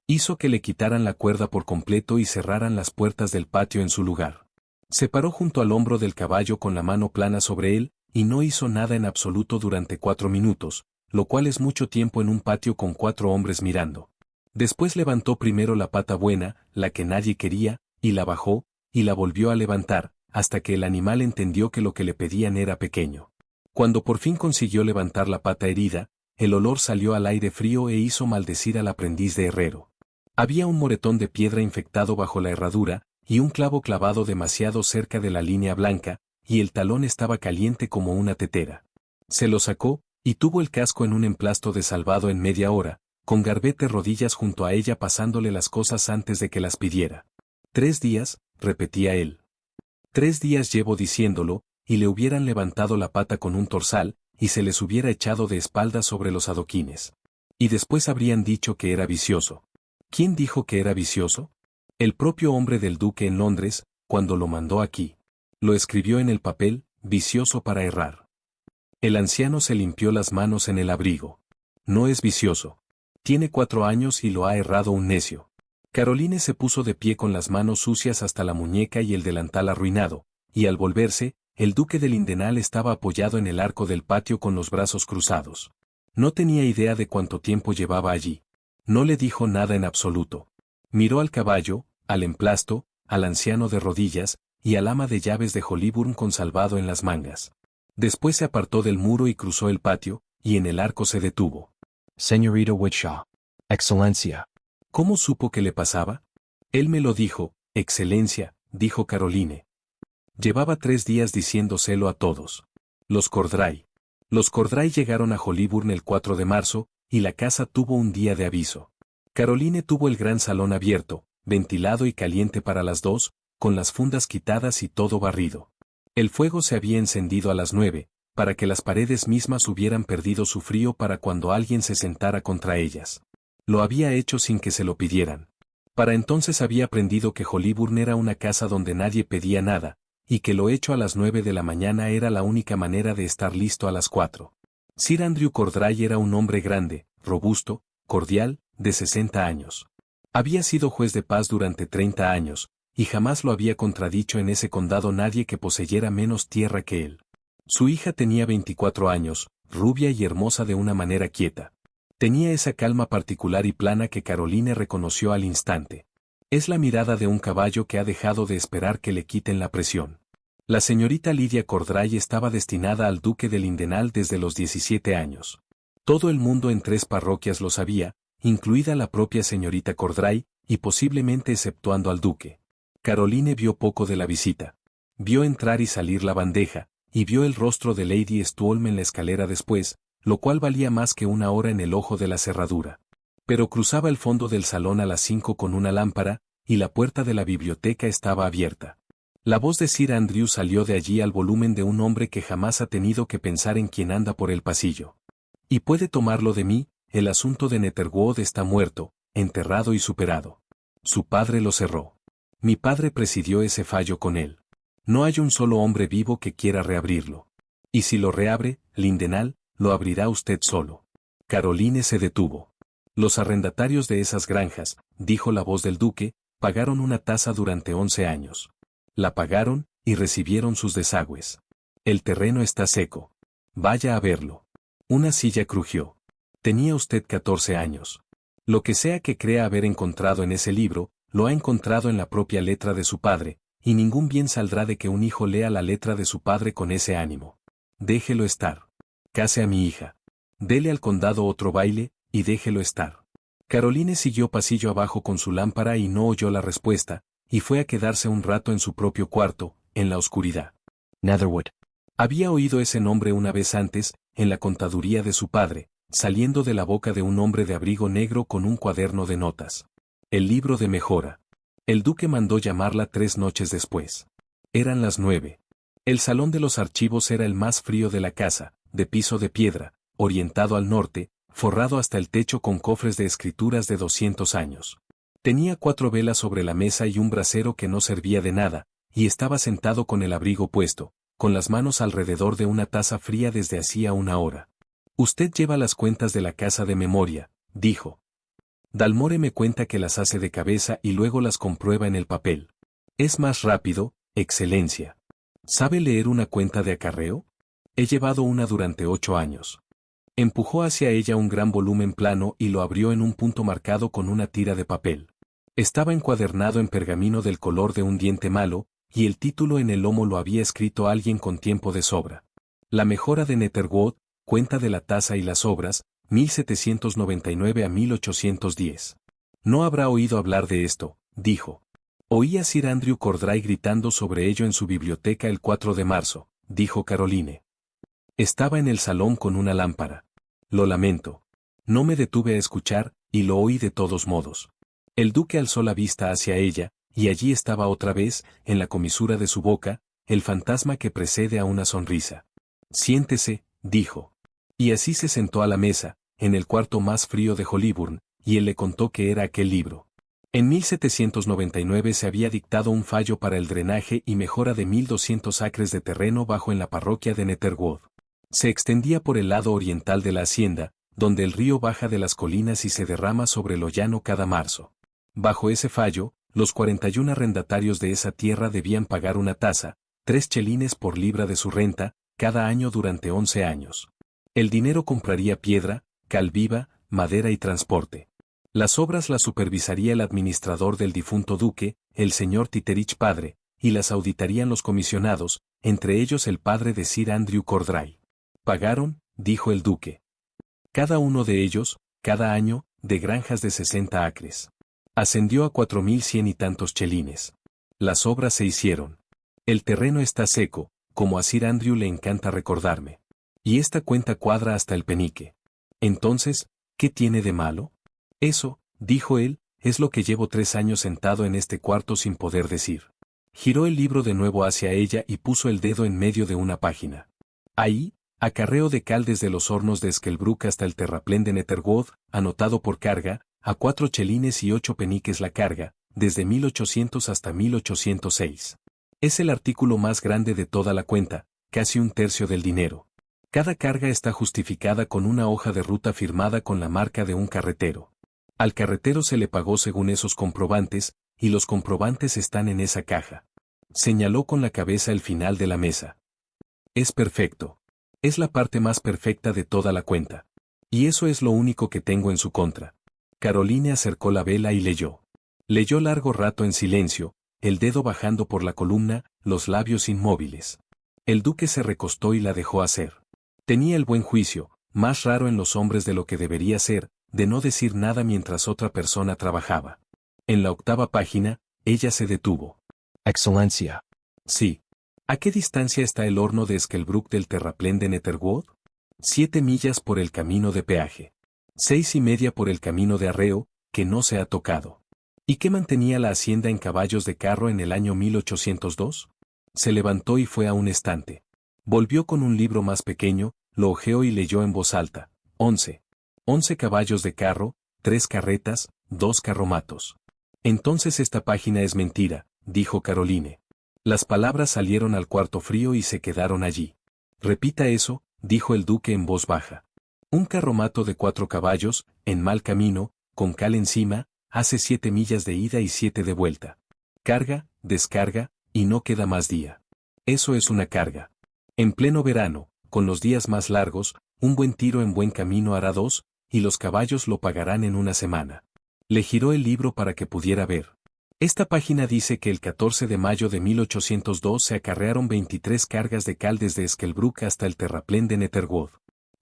Hizo que le quitaran la cuerda por completo y cerraran las puertas del patio en su lugar. Se paró junto al hombro del caballo con la mano plana sobre él, y no hizo nada en absoluto durante 4 minutos, lo cual es mucho tiempo en un patio con 4 hombres mirando. Después levantó primero la pata buena, la que nadie quería, y la bajó, y la volvió a levantar, hasta que el animal entendió que lo que le pedían era pequeño. Cuando por fin consiguió levantar la pata herida, el olor salió al aire frío e hizo maldecir al aprendiz de herrero. Había un moretón de piedra infectado bajo la herradura, y un clavo clavado demasiado cerca de la línea blanca, y el talón estaba caliente como una tetera. Se lo sacó, y tuvo el casco en un emplasto de salvado en media hora, con Garbete rodillas junto a ella pasándole las cosas antes de que las pidiera. 3 días, repetía él. 3 días llevo diciéndolo, y le hubieran levantado la pata con un torsal, y se les hubiera echado de espaldas sobre los adoquines. Y después habrían dicho que era vicioso. ¿Quién dijo que era vicioso? El propio hombre del duque en Londres, cuando lo mandó aquí. Lo escribió en el papel, vicioso para errar. El anciano se limpió las manos en el abrigo. No es vicioso. Tiene 4 años y lo ha errado un necio. Caroline se puso de pie con las manos sucias hasta la muñeca y el delantal arruinado, y al volverse, el duque de Lindenal estaba apoyado en el arco del patio con los brazos cruzados. No tenía idea de cuánto tiempo llevaba allí. No le dijo nada en absoluto. Miró al caballo, al emplasto, al anciano de rodillas, y al ama de llaves de Hollyburn con salvado en las mangas. Después se apartó del muro y cruzó el patio, y en el arco se detuvo. Señorita Witshaw. Excelencia. ¿Cómo supo que le pasaba? Él me lo dijo, Excelencia, dijo Caroline. Llevaba 3 días diciéndoselo a todos. Los Cordray. Los Cordray llegaron a Hollyburn el 4 de marzo, y la casa tuvo un día de aviso. Caroline tuvo el gran salón abierto, ventilado y caliente para las 2, con las fundas quitadas y todo barrido. El fuego se había encendido a las 9, para que las paredes mismas hubieran perdido su frío para cuando alguien se sentara contra ellas. Lo había hecho sin que se lo pidieran. Para entonces había aprendido que Hollyburn era una casa donde nadie pedía nada, y que lo hecho a las 9 de la mañana era la única manera de estar listo a las 4. Sir Andrew Cordray era un hombre grande, robusto, cordial, de 60 años. Había sido juez de paz durante 30 años, y jamás lo había contradicho en ese condado nadie que poseyera menos tierra que él. Su hija tenía 24 años, rubia y hermosa de una manera quieta. Tenía esa calma particular y plana que Caroline reconoció al instante. Es la mirada de un caballo que ha dejado de esperar que le quiten la presión. La señorita Lydia Cordray estaba destinada al duque de Lindenal desde los 17 años. Todo el mundo en 3 parroquias lo sabía, incluida la propia señorita Cordray, y posiblemente exceptuando al duque. Caroline vio poco de la visita. Vio entrar y salir la bandeja, y vio el rostro de Lady Stuolme en la escalera después, lo cual valía más que 1 hora en el ojo de la cerradura. Pero cruzaba el fondo del salón a las 5 con una lámpara, y la puerta de la biblioteca estaba abierta. La voz de Sir Andrew salió de allí al volumen de un hombre que jamás ha tenido que pensar en quien anda por el pasillo. Y puede tomarlo de mí, el asunto de Netherwood está muerto, enterrado y superado. Su padre lo cerró. Mi padre presidió ese fallo con él. No hay un solo hombre vivo que quiera reabrirlo. Y si lo reabre, Lindenal, lo abrirá usted solo. Caroline se detuvo. Los arrendatarios de esas granjas, dijo la voz del duque, pagaron una tasa durante 11 años. La pagaron, y recibieron sus desagües. El terreno está seco. Vaya a verlo. Una silla crujió. Tenía usted 14 años. Lo que sea que crea haber encontrado en ese libro, lo ha encontrado en la propia letra de su padre, y ningún bien saldrá de que un hijo lea la letra de su padre con ese ánimo. Déjelo estar. Case a mi hija. Dele al condado otro baile, y déjelo estar. Caroline siguió pasillo abajo con su lámpara y no oyó la respuesta, y fue a quedarse un rato en su propio cuarto, en la oscuridad. Netherwood. Había oído ese nombre una vez antes, en la contaduría de su padre, saliendo de la boca de un hombre de abrigo negro con un cuaderno de notas. El libro de mejora. El duque mandó llamarla 3 noches después. Eran las 9. El salón de los archivos era el más frío de la casa, de piso de piedra, orientado al norte, forrado hasta el techo con cofres de escrituras de 200 años. Tenía 4 velas sobre la mesa y un brasero que no servía de nada, y estaba sentado con el abrigo puesto, con las manos alrededor de una taza fría desde hacía 1 hora. Usted lleva las cuentas de la casa de memoria, dijo. Dalmore me cuenta que las hace de cabeza y luego las comprueba en el papel. Es más rápido, Excelencia. ¿Sabe leer una cuenta de acarreo? He llevado una durante 8 años. Empujó hacia ella un gran volumen plano y lo abrió en un punto marcado con una tira de papel. Estaba encuadernado en pergamino del color de un diente malo, y el título en el lomo lo había escrito alguien con tiempo de sobra. La mejora de Netherwood, cuenta de la tasa y las obras, 1799 a 1810. No habrá oído hablar de esto, dijo. Oí a Sir Andrew Cordray gritando sobre ello en su biblioteca el 4 de marzo, dijo Caroline. Estaba en el salón con una lámpara. Lo lamento. No me detuve a escuchar, y lo oí de todos modos. El duque alzó la vista hacia ella, y allí estaba otra vez, en la comisura de su boca, el fantasma que precede a una sonrisa. Siéntese, dijo. Y así se sentó a la mesa, en el cuarto más frío de Hollyburn, y él le contó que era aquel libro. En 1799 se había dictado un fallo para el drenaje y mejora de 1.200 acres de terreno bajo en la parroquia de Netherwood. Se extendía por el lado oriental de la hacienda, donde el río baja de las colinas y se derrama sobre lo llano cada marzo. Bajo ese fallo, los 41 arrendatarios de esa tierra debían pagar una tasa, 3 chelines por libra de su renta, cada año durante 11 años. El dinero compraría piedra, cal viva, madera y transporte. Las obras las supervisaría el administrador del difunto duque, el señor Titterich padre, y las auditarían los comisionados, entre ellos el padre de Sir Andrew Cordray. Pagaron, dijo el duque. Cada uno de ellos, cada año, de granjas de 60 acres. Ascendió a 4.100 y tantos chelines. Las obras se hicieron. El terreno está seco, como a Sir Andrew le encanta recordarme. Y esta cuenta cuadra hasta el penique. Entonces, ¿qué tiene de malo? Eso, dijo él, es lo que llevo 3 años sentado en este cuarto sin poder decir. Giró el libro de nuevo hacia ella y puso el dedo en medio de una página. Ahí, acarreo de cal desde los hornos de Skelbrook hasta el terraplén de Netherwood, anotado por carga, a 4 chelines y 8 peniques la carga, desde 1800 hasta 1806. Es el artículo más grande de toda la cuenta, casi un tercio del dinero. Cada carga está justificada con una hoja de ruta firmada con la marca de un carretero. Al carretero se le pagó según esos comprobantes, y los comprobantes están en esa caja. Señaló con la cabeza el final de la mesa. Es perfecto. Es la parte más perfecta de toda la cuenta. Y eso es lo único que tengo en su contra. Caroline acercó la vela y leyó. Leyó largo rato en silencio, el dedo bajando por la columna, los labios inmóviles. El duque se recostó y la dejó hacer. Tenía el buen juicio, más raro en los hombres de lo que debería ser, de no decir nada mientras otra persona trabajaba. En la 8ª página, ella se detuvo. Excelencia. Sí. ¿A qué distancia está el horno de Skelbrook del terraplén de Netherwood? 7 millas por el camino de peaje. 6 y media por el camino de arreo, que no se ha tocado. ¿Y qué mantenía la hacienda en caballos de carro en el año 1802? Se levantó y fue a un estante. Volvió con un libro más pequeño, lo hojeó y leyó en voz alta. 11 caballos de carro, 3 carretas, 2 carromatos. Entonces esta página es mentira, dijo Caroline. Las palabras salieron al cuarto frío y se quedaron allí. Repita eso, dijo el duque en voz baja. Un carromato de 4 caballos, en mal camino, con cal encima, hace 7 millas de ida y 7 de vuelta. Carga, descarga, y no queda más día. Eso es una carga. En pleno verano, con los días más largos, un buen tiro en buen camino hará 2, y los caballos lo pagarán en una semana. Le giró el libro para que pudiera ver. Esta página dice que el 14 de mayo de 1802 se acarrearon 23 cargas de cal desde Skelbrook hasta el terraplén de Netherwood.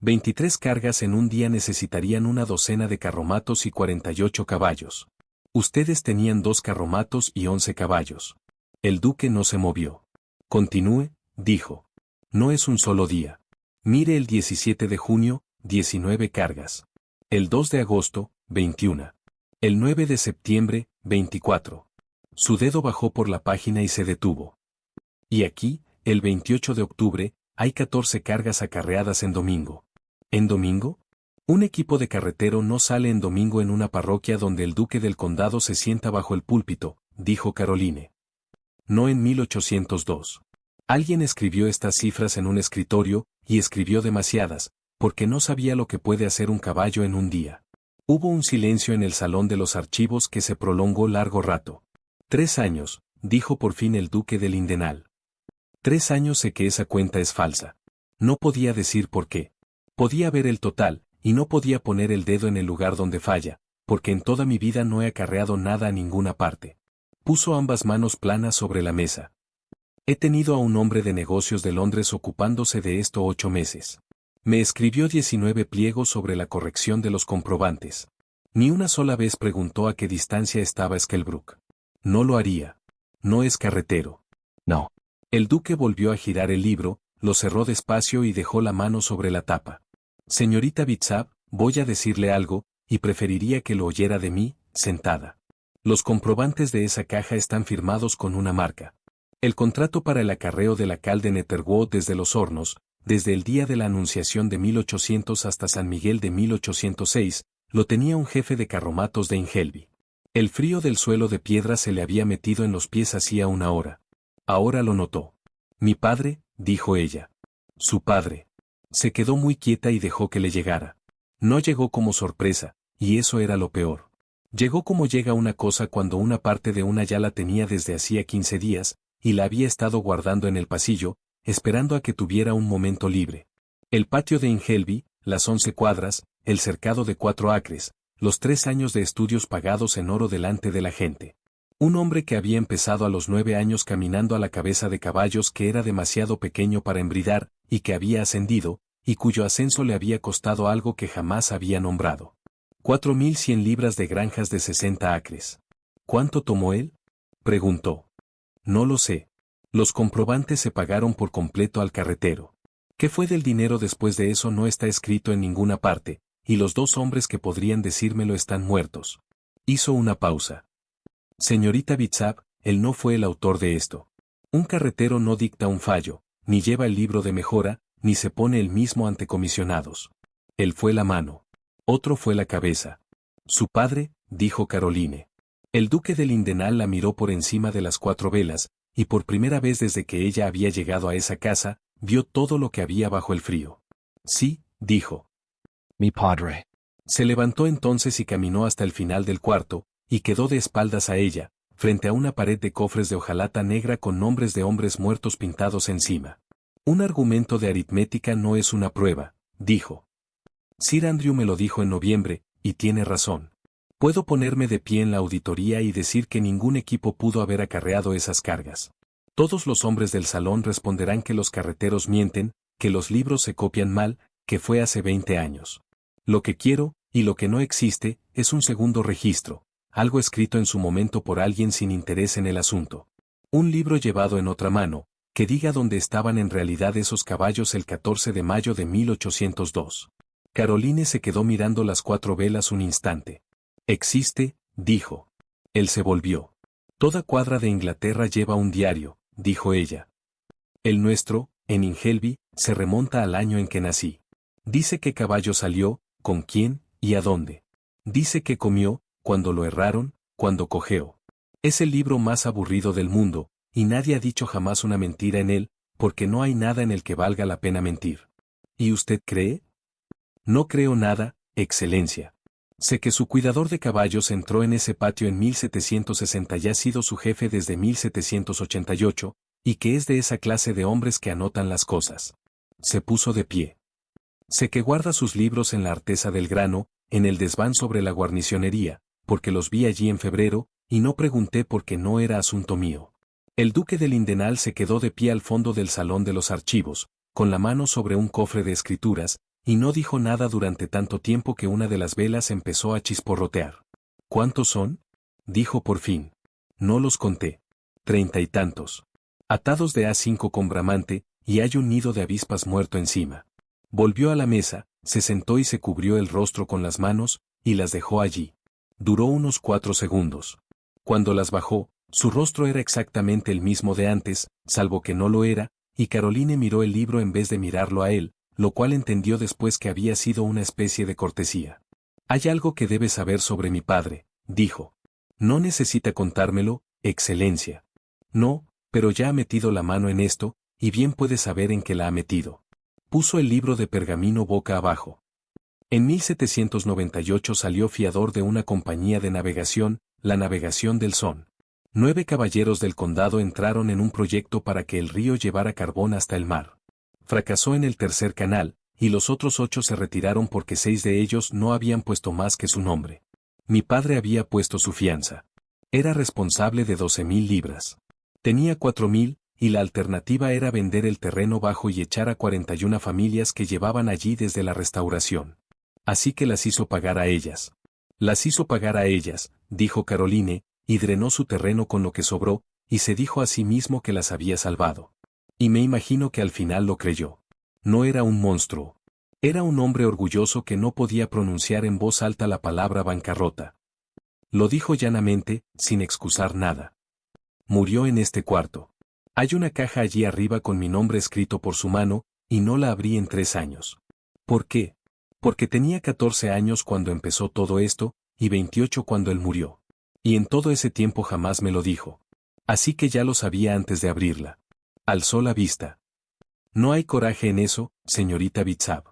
23 cargas en un día necesitarían una docena de carromatos y 48 caballos. Ustedes tenían 2 carromatos y 11 caballos. El duque no se movió. Continúe, dijo. No es un solo día. Mire el 17 de junio, 19 cargas. El 2 de agosto, 21. El 9 de septiembre, 24. Su dedo bajó por la página y se detuvo. Y aquí, el 28 de octubre, hay 14 cargas acarreadas en domingo. ¿En domingo? Un equipo de carretero no sale en domingo en una parroquia donde el duque del condado se sienta bajo el púlpito, dijo Caroline. No en 1802. Alguien escribió estas cifras en un escritorio, y escribió demasiadas, porque no sabía lo que puede hacer un caballo en un día. Hubo un silencio en el salón de los archivos que se prolongó largo rato. 3 años, dijo por fin el duque de Lindenau. 3 años sé que esa cuenta es falsa. No podía decir por qué. Podía ver el total, y no podía poner el dedo en el lugar donde falla, porque en toda mi vida no he acarreado nada a ninguna parte. Puso ambas manos planas sobre la mesa. He tenido a un hombre de negocios de Londres ocupándose de esto 8 meses. Me escribió 19 pliegos sobre la corrección de los comprobantes. Ni una sola vez preguntó a qué distancia estaba Skelbrook. No lo haría. No es carretero. No. El duque volvió a girar el libro, lo cerró despacio y dejó la mano sobre la tapa. Señorita Bitsap, voy a decirle algo, y preferiría que lo oyera de mí, sentada. Los comprobantes de esa caja están firmados con una marca. El contrato para el acarreo del acal de Netherwood desde los hornos, desde el día de la Anunciación de 1800 hasta San Miguel de 1806, lo tenía un jefe de carromatos de Ingelby. El frío del suelo de piedra se le había metido en los pies hacía una hora. Ahora lo notó. Mi padre, dijo ella. Su padre. Se quedó muy quieta y dejó que le llegara. No llegó como sorpresa, y eso era lo peor. Llegó como llega una cosa cuando una parte de una ya la tenía desde hacía 15 días, y la había estado guardando en el pasillo, esperando a que tuviera un momento libre. El patio de Ingelby, las 11 cuadras, el cercado de 4 acres, los 3 años de estudios pagados en oro delante de la gente. Un hombre que había empezado a los 9 años caminando a la cabeza de caballos que era demasiado pequeño para embridar, y que había ascendido, y cuyo ascenso le había costado algo que jamás había nombrado. 4.100 libras de granjas de 60 acres. ¿Cuánto tomó él? Preguntó. No lo sé. Los comprobantes se pagaron por completo al carretero. ¿Qué fue del dinero después de eso? No está escrito en ninguna parte, y los 2 hombres que podrían decírmelo están muertos. Hizo una pausa. Señorita Bitsap, él no fue el autor de esto. Un carretero no dicta un fallo, ni lleva el libro de mejora, ni se pone él mismo ante comisionados. Él fue la mano. Otro fue la cabeza. Su padre, dijo Caroline. El duque de Lindenau la miró por encima de las 4 velas, y por primera vez desde que ella había llegado a esa casa, vio todo lo que había bajo el frío. Sí, dijo. Mi padre. Se levantó entonces y caminó hasta el final del cuarto, y quedó de espaldas a ella, frente a una pared de cofres de hojalata negra con nombres de hombres muertos pintados encima. Un argumento de aritmética no es una prueba, dijo. Sir Andrew me lo dijo en noviembre, y tiene razón. Puedo ponerme de pie en la auditoría y decir que ningún equipo pudo haber acarreado esas cargas. Todos los hombres del salón responderán que los carreteros mienten, que los libros se copian mal, que fue hace 20 años. Lo que quiero, y lo que no existe, es un segundo registro, algo escrito en su momento por alguien sin interés en el asunto. Un libro llevado en otra mano, que diga dónde estaban en realidad esos caballos el 14 de mayo de 1802. Caroline se quedó mirando las 4 velas un instante. Existe, dijo. Él se volvió. Toda cuadra de Inglaterra lleva un diario, dijo ella. El nuestro, en Ingelby, se remonta al año en que nací. Dice qué caballo salió, con quién, y a dónde. Dice qué comió, cuando lo erraron, cuando cojeó. Es el libro más aburrido del mundo, y nadie ha dicho jamás una mentira en él, porque no hay nada en el que valga la pena mentir. ¿Y usted cree? No creo nada, Excelencia. Sé que su cuidador de caballos entró en ese patio en 1760 y ha sido su jefe desde 1788, y que es de esa clase de hombres que anotan las cosas. Se puso de pie. Sé que guarda sus libros en la Artesa del Grano, en el desván sobre la guarnicionería, porque los vi allí en febrero, y no pregunté porque no era asunto mío. El duque de Lindenau se quedó de pie al fondo del salón de los archivos, con la mano sobre un cofre de escrituras, y no dijo nada durante tanto tiempo que una de las velas empezó a chisporrotear. ¿Cuántos son? Dijo por fin. No los conté. 30 y tantos. Atados de A5 con bramante, y hay un nido de avispas muerto encima. Volvió a la mesa, se sentó y se cubrió el rostro con las manos, y las dejó allí. Duró unos 4 segundos. Cuando las bajó, su rostro era exactamente el mismo de antes, salvo que no lo era, y Caroline miró el libro en vez de mirarlo a él, lo cual entendió después que había sido una especie de cortesía. Hay algo que debe saber sobre mi padre, dijo. No necesita contármelo, Excelencia. No, pero ya ha metido la mano en esto, y bien puede saber en qué la ha metido. Puso el libro de pergamino boca abajo. En 1798 salió fiador de una compañía de navegación, la Navegación del Son. 9 caballeros del condado entraron en un proyecto para que el río llevara carbón hasta el mar. Fracasó en el tercer canal, y los otros 8 se retiraron porque 6 de ellos no habían puesto más que su nombre. Mi padre había puesto su fianza. Era responsable de 12,000 libras. Tenía 4,000, y la alternativa era vender el terreno bajo y echar a 41 familias que llevaban allí desde la restauración. Así que las hizo pagar a ellas. Las hizo pagar a ellas, dijo Caroline, y drenó su terreno con lo que sobró, y se dijo a sí mismo que las había salvado. Y me imagino que al final lo creyó. No era un monstruo. Era un hombre orgulloso que no podía pronunciar en voz alta la palabra bancarrota. Lo dijo llanamente, sin excusar nada. Murió en este cuarto. Hay una caja allí arriba con mi nombre escrito por su mano, y no la abrí en 3 años. ¿Por qué? Porque tenía 14 años cuando empezó todo esto, y 28 cuando él murió. Y en todo ese tiempo jamás me lo dijo. Así que ya lo sabía antes de abrirla. Alzó la vista. No hay coraje en eso, señorita Bitsab.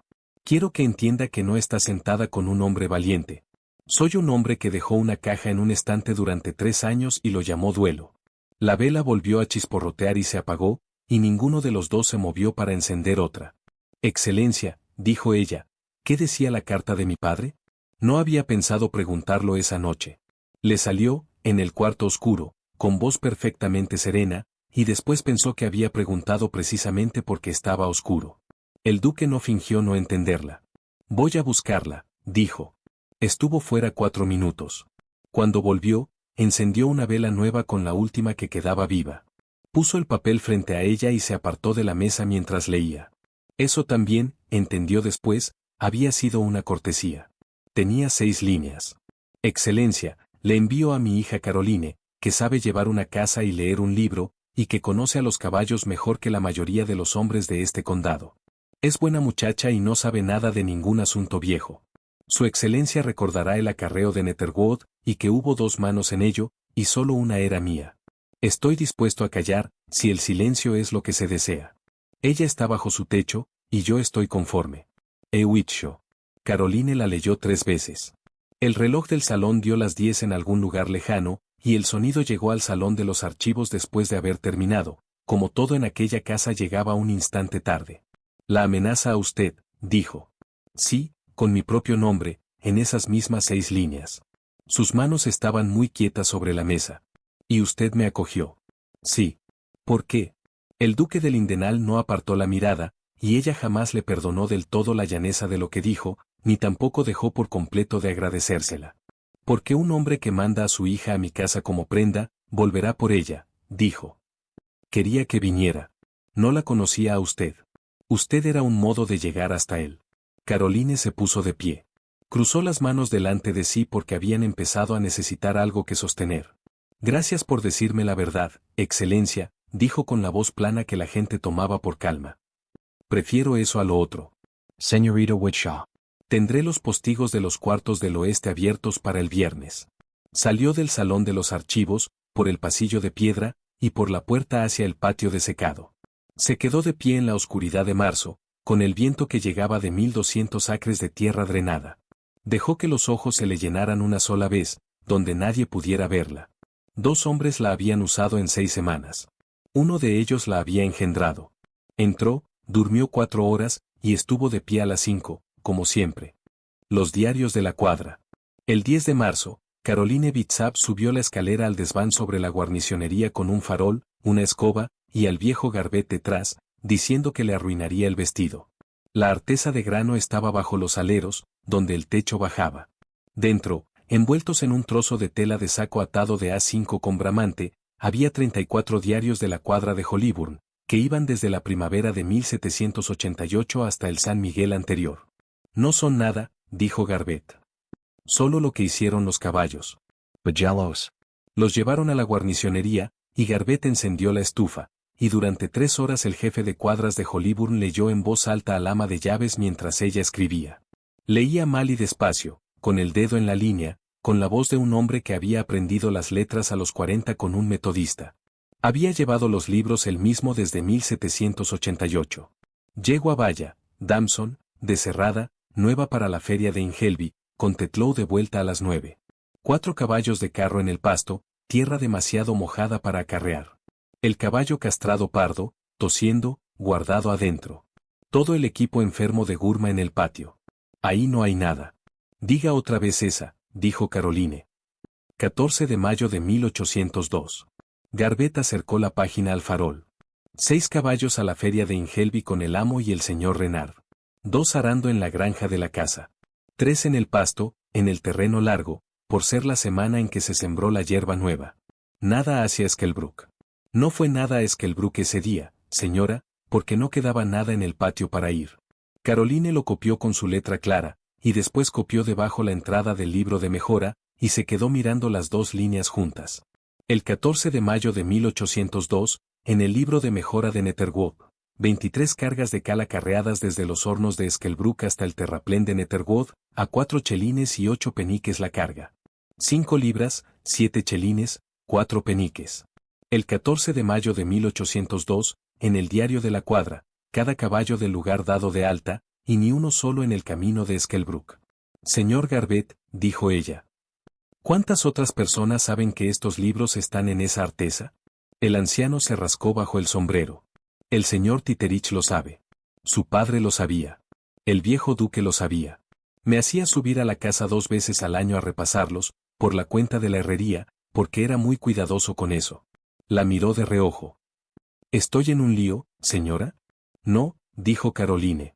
Quiero que entienda que no está sentada con un hombre valiente. Soy un hombre que dejó una caja en un estante durante 3 años y lo llamó duelo. La vela volvió a chisporrotear y se apagó, y ninguno de los dos se movió para encender otra. Excelencia, dijo ella, ¿qué decía la carta de mi padre? No había pensado preguntarlo esa noche. Le salió, en el cuarto oscuro, con voz perfectamente serena, y después pensó que había preguntado precisamente porque estaba oscuro. El duque no fingió no entenderla. Voy a buscarla, dijo. Estuvo fuera 4 minutos. Cuando volvió, encendió una vela nueva con la última que quedaba viva. Puso el papel frente a ella y se apartó de la mesa mientras leía. Eso también, entendió después, había sido una cortesía. Tenía 6 líneas. Excelencia, le envío a mi hija Caroline, que sabe llevar una casa y leer un libro, y que conoce a los caballos mejor que la mayoría de los hombres de este condado. Es buena muchacha y no sabe nada de ningún asunto viejo. Su excelencia recordará el acarreo de Netherwood, y que hubo 2 manos en ello, y solo una era mía. Estoy dispuesto a callar, si el silencio es lo que se desea. Ella está bajo su techo, y yo estoy conforme. Ewicho. Caroline la leyó 3 veces. El reloj del salón dio las 10 en algún lugar lejano, y el sonido llegó al salón de los archivos después de haber terminado, como todo en aquella casa llegaba un instante tarde. La amenaza a usted, dijo. Sí, con mi propio nombre, en esas mismas 6 líneas. Sus manos estaban muy quietas sobre la mesa. ¿Y usted me acogió? Sí. ¿Por qué? El duque de Lindenau no apartó la mirada, y ella jamás le perdonó del todo la llaneza de lo que dijo, ni tampoco dejó por completo de agradecérsela. Porque un hombre que manda a su hija a mi casa como prenda, volverá por ella, dijo. Quería que viniera. No la conocía a usted. Usted era un modo de llegar hasta él. Caroline se puso de pie. Cruzó las manos delante de sí porque habían empezado a necesitar algo que sostener. Gracias por decirme la verdad, excelencia, dijo con la voz plana que la gente tomaba por calma. Prefiero eso a lo otro. Señorita Witshaw. Tendré los postigos de los cuartos del oeste abiertos para el viernes. Salió del salón de los archivos, por el pasillo de piedra, y por la puerta hacia el patio de secado. Se quedó de pie en la oscuridad de marzo, con el viento que llegaba de 1200 acres de tierra drenada. Dejó que los ojos se le llenaran una sola vez, donde nadie pudiera verla. 2 hombres la habían usado en 6 semanas. Uno de ellos la había engendrado. Entró, durmió 4 horas, y estuvo de pie a las 5, como siempre. Los diarios de la cuadra. El 10 de marzo, Caroline Bitsab subió la escalera al desván sobre la guarnicionería con un farol, una escoba, y al viejo Garbet detrás, diciendo que le arruinaría el vestido. La artesa de grano estaba bajo los aleros, donde el techo bajaba. Dentro, envueltos en un trozo de tela de saco atado de A5 con bramante, había 34 diarios de la cuadra de Hollyburn, que iban desde la primavera de 1788 hasta el San Miguel anterior. No son nada, dijo Garbet. Solo lo que hicieron los caballos. Bajalos. Los llevaron a la guarnicionería, y Garbet encendió la estufa, y durante 3 horas el jefe de cuadras de Hollyburn leyó en voz alta al ama de llaves mientras ella escribía. Leía mal y despacio, con el dedo en la línea, con la voz de un hombre que había aprendido las letras a los 40 con un metodista. Había llevado los libros él mismo desde 1788. Yegua vaya, Damson, de Cerrada, nueva para la feria de Ingelby, con Tetlow de vuelta a las 9. 4 caballos de carro en el pasto, tierra demasiado mojada para acarrear. El caballo castrado pardo, tosiendo, guardado adentro. Todo el equipo enfermo de Gurma en el patio. Ahí no hay nada. Diga otra vez esa, dijo Caroline. 14 de mayo de 1802. Garbett acercó la página al farol. 6 caballos a la feria de Ingelby con el amo y el señor Renard. 2 arando en la granja de la casa. 3 en el pasto, en el terreno largo, por ser la semana en que se sembró la hierba nueva. Nada hacia Skelbrook. No fue nada a Skelbrook ese día, señora, porque no quedaba nada en el patio para ir. Caroline lo copió con su letra clara, y después copió debajo la entrada del libro de mejora, y se quedó mirando las 2 líneas juntas. El 14 de mayo de 1802, en el libro de mejora de Netherwood, 23 cargas de cal acarreadas desde los hornos de Skelbrook hasta el terraplén de Netherwood, a 4 chelines y 8 peniques la carga. 5 libras, 7 chelines, 4 peniques. El 14 de mayo de 1802, en el diario de la cuadra, cada caballo del lugar dado de alta, y ni uno solo en el camino de Skelbrook. Señor Garbett, dijo ella. ¿Cuántas otras personas saben que estos libros están en esa artesa? El anciano se rascó bajo el sombrero. El señor Titterich lo sabe. Su padre lo sabía. El viejo duque lo sabía. Me hacía subir a la casa 2 veces al año a repasarlos, por la cuenta de la herrería, porque era muy cuidadoso con eso. La miró de reojo. ¿Estoy en un lío, señora? No, dijo Caroline.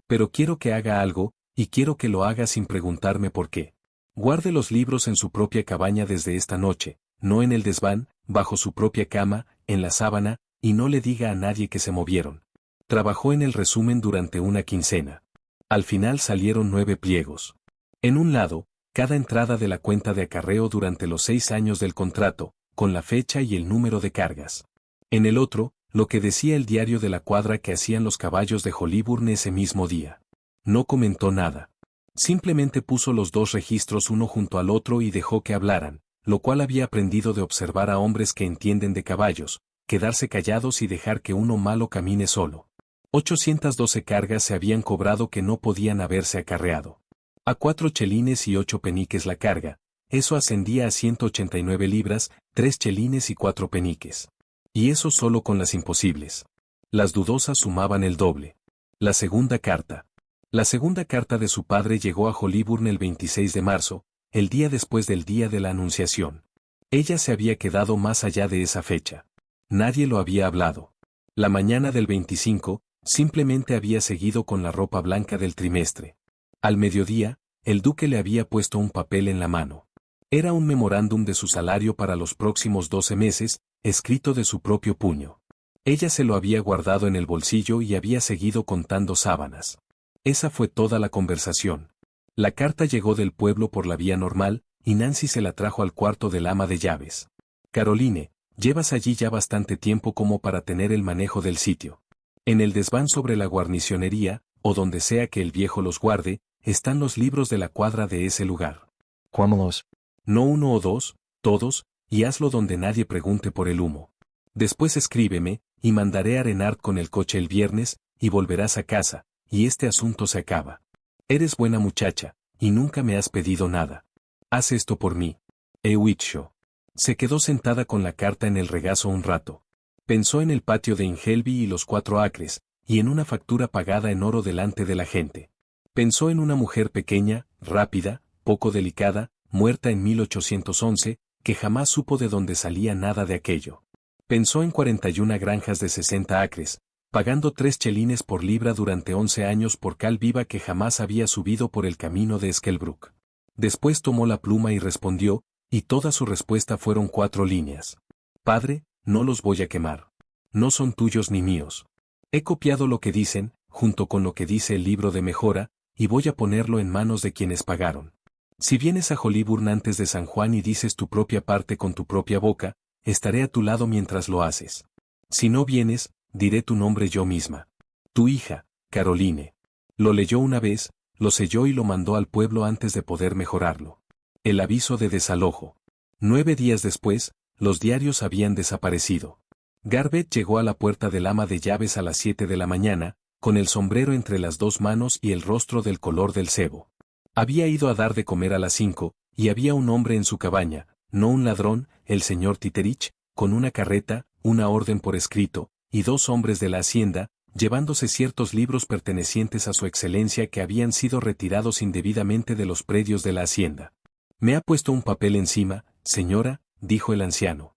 Pero quiero que haga algo, y quiero que lo haga sin preguntarme por qué. Guarde los libros en su propia cabaña desde esta noche, no en el desván, bajo su propia cama, en la sábana, y no le diga a nadie que se movieron. Trabajó en el resumen durante una quincena. Al final salieron 9 pliegos. En un lado, cada entrada de la cuenta de acarreo durante los 6 años del contrato, con la fecha y el número de cargas. En el otro, lo que decía el diario de la cuadra que hacían los caballos de Hollyburn ese mismo día. No comentó nada. Simplemente puso los 2 registros uno junto al otro y dejó que hablaran, lo cual había aprendido de observar a hombres que entienden de caballos, quedarse callados y dejar que uno malo camine solo. 812 cargas se habían cobrado que no podían haberse acarreado. A 4 chelines y 8 peniques la carga, eso ascendía a 189 libras, 3 chelines y 4 peniques. Y eso solo con las imposibles. Las dudosas sumaban el doble. La segunda carta. La segunda carta de su padre llegó a Hollyburn el 26 de marzo, el día después del día de la Anunciación. Ella se había quedado más allá de esa fecha. Nadie lo había hablado. La mañana del 25, simplemente había seguido con la ropa blanca del trimestre. Al mediodía, el duque le había puesto un papel en la mano. Era un memorándum de su salario para los próximos 12 meses, escrito de su propio puño. Ella se lo había guardado en el bolsillo y había seguido contando sábanas. Esa fue toda la conversación. La carta llegó del pueblo por la vía normal, y Nancy se la trajo al cuarto del ama de llaves. Caroline, llevas allí ya bastante tiempo como para tener el manejo del sitio. En el desván sobre la guarnicionería, o donde sea que el viejo los guarde, están los libros de la cuadra de ese lugar. Cuámolos. No 1 o 2, todos, y hazlo donde nadie pregunte por el humo. Después escríbeme, y mandaré a Renard con el coche el viernes, y volverás a casa, y este asunto se acaba. Eres buena muchacha, y nunca me has pedido nada. Haz esto por mí. Ewicho. Se quedó sentada con la carta en el regazo un rato. Pensó en el patio de Ingelby y los 4 acres, y en una factura pagada en oro delante de la gente. Pensó en una mujer pequeña, rápida, poco delicada, muerta en 1811, que jamás supo de dónde salía nada de aquello. Pensó en 41 granjas de 60 acres, pagando 3 chelines por libra durante 11 años por cal viva que jamás había subido por el camino de Skelbrook. Después tomó la pluma y respondió, y toda su respuesta fueron 4 líneas. Padre, no los voy a quemar. No son tuyos ni míos. He copiado lo que dicen, junto con lo que dice el libro de mejora, y voy a ponerlo en manos de quienes pagaron. Si vienes a Hollyburn antes de San Juan y dices tu propia parte con tu propia boca, estaré a tu lado mientras lo haces. Si no vienes, diré tu nombre yo misma. Tu hija, Caroline. Lo leyó una vez, lo selló y lo mandó al pueblo antes de poder mejorarlo. El aviso de desalojo. 9 días después, los diarios habían desaparecido. Garbett llegó a la puerta del ama de llaves a las 7 de la mañana, con el sombrero entre las 2 manos y el rostro del color del cebo. Había ido a dar de comer a las 5, y había un hombre en su cabaña, no un ladrón, el señor Titerich, con una carreta, una orden por escrito, y 2 hombres de la hacienda, llevándose ciertos libros pertenecientes a su excelencia que habían sido retirados indebidamente de los predios de la hacienda. Me ha puesto un papel encima, señora, dijo el anciano.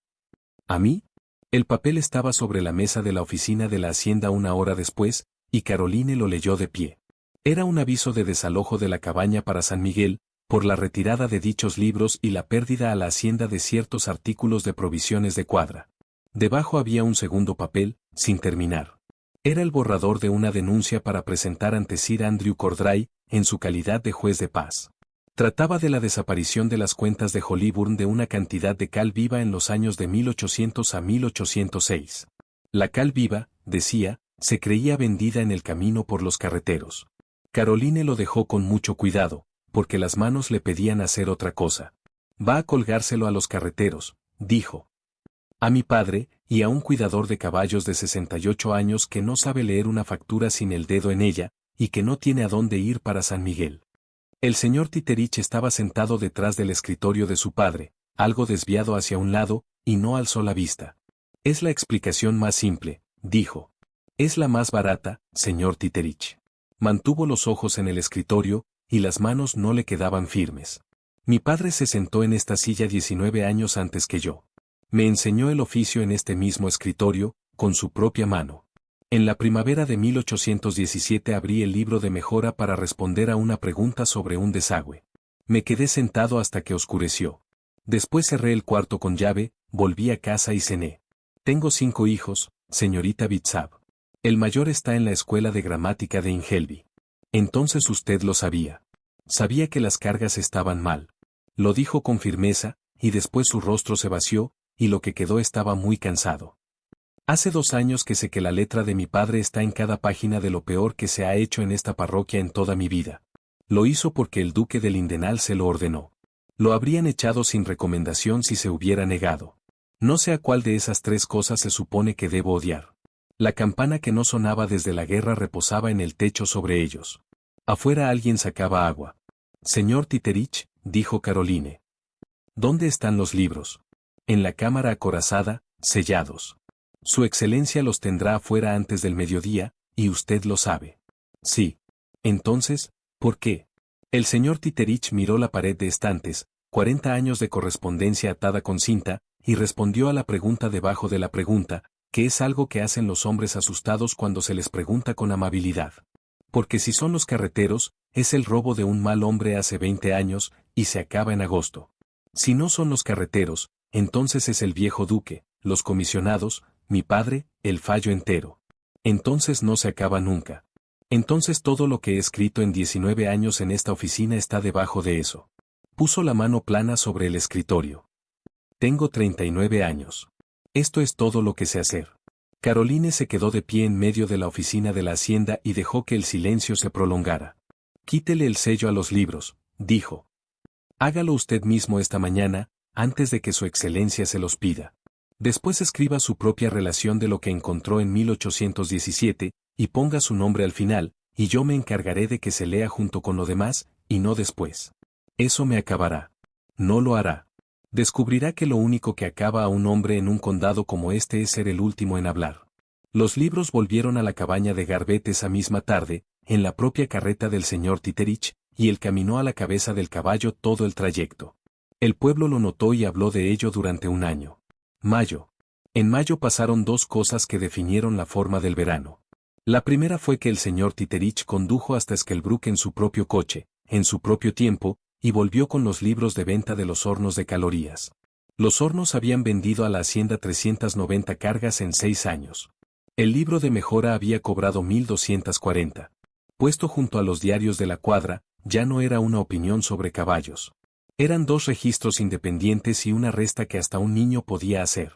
¿A mí? El papel estaba sobre la mesa de la oficina de la hacienda una hora después, y Caroline lo leyó de pie. Era un aviso de desalojo de la cabaña para San Miguel, por la retirada de dichos libros y la pérdida a la hacienda de ciertos artículos de provisiones de cuadra. Debajo había un segundo papel, sin terminar. Era el borrador de una denuncia para presentar ante Sir Andrew Cordray, en su calidad de juez de paz. Trataba de la desaparición de las cuentas de Hollyburn de una cantidad de cal viva en los años de 1800 a 1806. La cal viva, decía, se creía vendida en el camino por los carreteros. Caroline lo dejó con mucho cuidado, porque las manos le pedían hacer otra cosa. Va a colgárselo a los carreteros, dijo. A mi padre, y a un cuidador de caballos de 68 años que no sabe leer una factura sin el dedo en ella, y que no tiene a dónde ir para San Miguel. El señor Titerich estaba sentado detrás del escritorio de su padre, algo desviado hacia un lado, y no alzó la vista. Es la explicación más simple, dijo. Es la más barata, señor Titerich. Mantuvo los ojos en el escritorio, y las manos no le quedaban firmes. Mi padre se sentó en esta silla 19 años antes que yo. Me enseñó el oficio en este mismo escritorio, con su propia mano. En la primavera de 1817 abrí el libro de mejora para responder a una pregunta sobre un desagüe. Me quedé sentado hasta que oscureció. Después cerré el cuarto con llave, volví a casa y cené. Tengo 5 hijos, señorita Bitsab. El mayor está en la escuela de gramática de Ingelby. Entonces usted lo sabía. Sabía que las cargas estaban mal. Lo dijo con firmeza, y después su rostro se vació, y lo que quedó estaba muy cansado. Hace 2 años que sé que la letra de mi padre está en cada página de lo peor que se ha hecho en esta parroquia en toda mi vida. Lo hizo porque el duque de Lindenau se lo ordenó. Lo habrían echado sin recomendación si se hubiera negado. No sé a cuál de esas 3 cosas se supone que debo odiar. La campana que no sonaba desde la guerra reposaba en el techo sobre ellos. Afuera alguien sacaba agua. Señor Titerich, dijo Caroline. ¿Dónde están los libros? En la cámara acorazada, sellados. Su excelencia los tendrá afuera antes del mediodía, y usted lo sabe. Sí. Entonces, ¿por qué? El señor Titerich miró la pared de estantes, 40 años de correspondencia atada con cinta, y respondió a la pregunta debajo de la pregunta, que es algo que hacen los hombres asustados cuando se les pregunta con amabilidad. Porque si son los carreteros, es el robo de un mal hombre hace 20 años, y se acaba en agosto. Si no son los carreteros, entonces es el viejo duque, los comisionados, mi padre, el fallo entero. Entonces no se acaba nunca. Entonces todo lo que he escrito en 19 años en esta oficina está debajo de eso. Puso la mano plana sobre el escritorio. Tengo 39 años. Esto es todo lo que sé hacer. Caroline se quedó de pie en medio de la oficina de la hacienda y dejó que el silencio se prolongara. Quítele el sello a los libros, dijo. Hágalo usted mismo esta mañana, antes de que su excelencia se los pida. Después escriba su propia relación de lo que encontró en 1817, y ponga su nombre al final, y yo me encargaré de que se lea junto con lo demás, y no después. Eso me acabará. No lo hará. Descubrirá que lo único que acaba a un hombre en un condado como este es ser el último en hablar. Los libros volvieron a la cabaña de Garbet esa misma tarde, en la propia carreta del señor Titerich, y él caminó a la cabeza del caballo todo el trayecto. El pueblo lo notó y habló de ello durante un año. Mayo. En mayo pasaron 2 cosas que definieron la forma del verano. La primera fue que el señor Titerich condujo hasta Skelbrook en su propio coche, en su propio tiempo, y volvió con los libros de venta de los hornos de calorías. Los hornos habían vendido a la hacienda 390 cargas en 6 años. El libro de mejora había cobrado 1240. Puesto junto a los diarios de la cuadra, ya no era una opinión sobre caballos. Eran 2 registros independientes y una resta que hasta un niño podía hacer.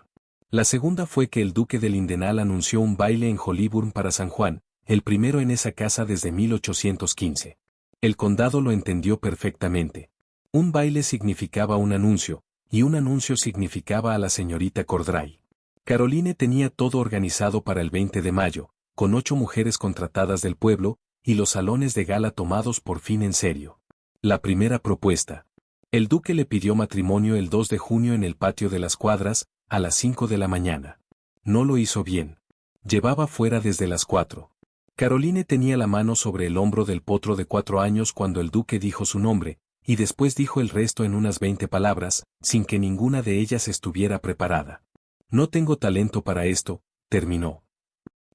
La segunda fue que el duque de Lindenau anunció un baile en Hollyburn para San Juan, el primero en esa casa desde 1815. El condado lo entendió perfectamente. Un baile significaba un anuncio, y un anuncio significaba a la señorita Cordray. Caroline tenía todo organizado para el 20 de mayo, con 8 mujeres contratadas del pueblo, y los salones de gala tomados por fin en serio. La primera propuesta. El duque le pidió matrimonio el 2 de junio en el patio de las Cuadras, a las 5 de la mañana. No lo hizo bien. Llevaba fuera desde las 4. Caroline tenía la mano sobre el hombro del potro de 4 años cuando el duque dijo su nombre, y después dijo el resto en unas 20 palabras, sin que ninguna de ellas estuviera preparada. No tengo talento para esto, terminó.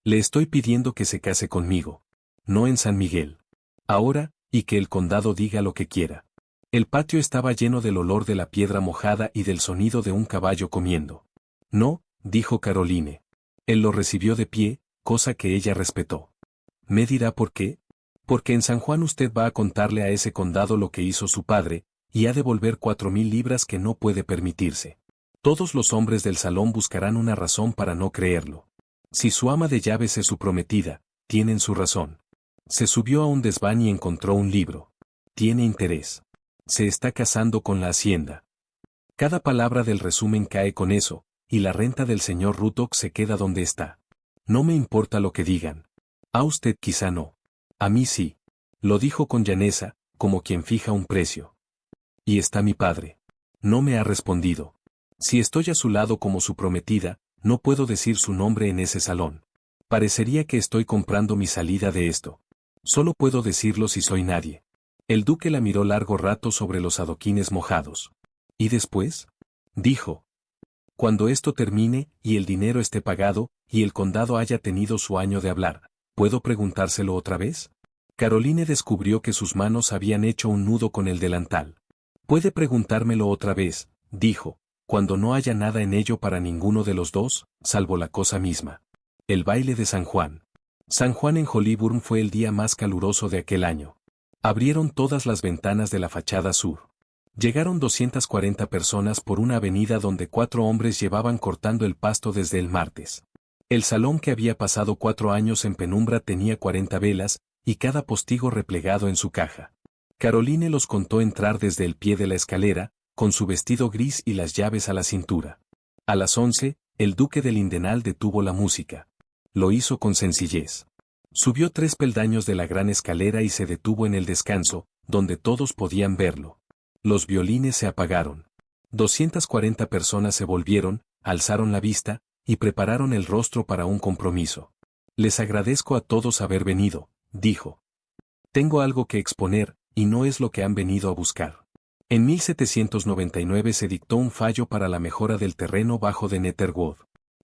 Le estoy pidiendo que se case conmigo. No en San Miguel. Ahora, y que el condado diga lo que quiera. El patio estaba lleno del olor de la piedra mojada y del sonido de un caballo comiendo. No, dijo Caroline. Él lo recibió de pie, cosa que ella respetó. ¿Me dirá por qué? Porque en San Juan usted va a contarle a ese condado lo que hizo su padre, y ha de volver 4.000 libras que no puede permitirse. Todos los hombres del salón buscarán una razón para no creerlo. Si su ama de llaves es su prometida, tienen su razón. Se subió a un desván y encontró un libro. Tiene interés. Se está casando con la hacienda. Cada palabra del resumen cae con eso, y la renta del señor Rutok se queda donde está. No me importa lo que digan. A usted quizá no. A mí sí. Lo dijo con llaneza, como quien fija un precio. Y está mi padre. No me ha respondido. Si estoy a su lado como su prometida, no puedo decir su nombre en ese salón. Parecería que estoy comprando mi salida de esto. Solo puedo decirlo si soy nadie. El duque la miró largo rato sobre los adoquines mojados. ¿Y después? Dijo. Cuando esto termine, y el dinero esté pagado, y el condado haya tenido su año de hablar, ¿puedo preguntárselo otra vez? Caroline descubrió que sus manos habían hecho un nudo con el delantal. Puede preguntármelo otra vez, dijo, cuando no haya nada en ello para ninguno de los dos, salvo la cosa misma. El baile de San Juan. San Juan en Hollyburn fue el día más caluroso de aquel año. Abrieron todas las ventanas de la fachada sur. Llegaron 240 personas por una avenida donde 4 hombres llevaban cortando el pasto desde el martes. El salón que había pasado 4 años en penumbra tenía 40 velas, y cada postigo replegado en su caja. Caroline los contó entrar desde el pie de la escalera, con su vestido gris y las llaves a la cintura. A las 11, el duque de Lindenau detuvo la música. Lo hizo con sencillez. Subió 3 peldaños de la gran escalera y se detuvo en el descanso, donde todos podían verlo. Los violines se apagaron. 240 personas se volvieron, alzaron la vista, y prepararon el rostro para un compromiso. Les agradezco a todos haber venido, dijo. Tengo algo que exponer, y no es lo que han venido a buscar. En 1799 se dictó un fallo para la mejora del terreno bajo de Netherwood.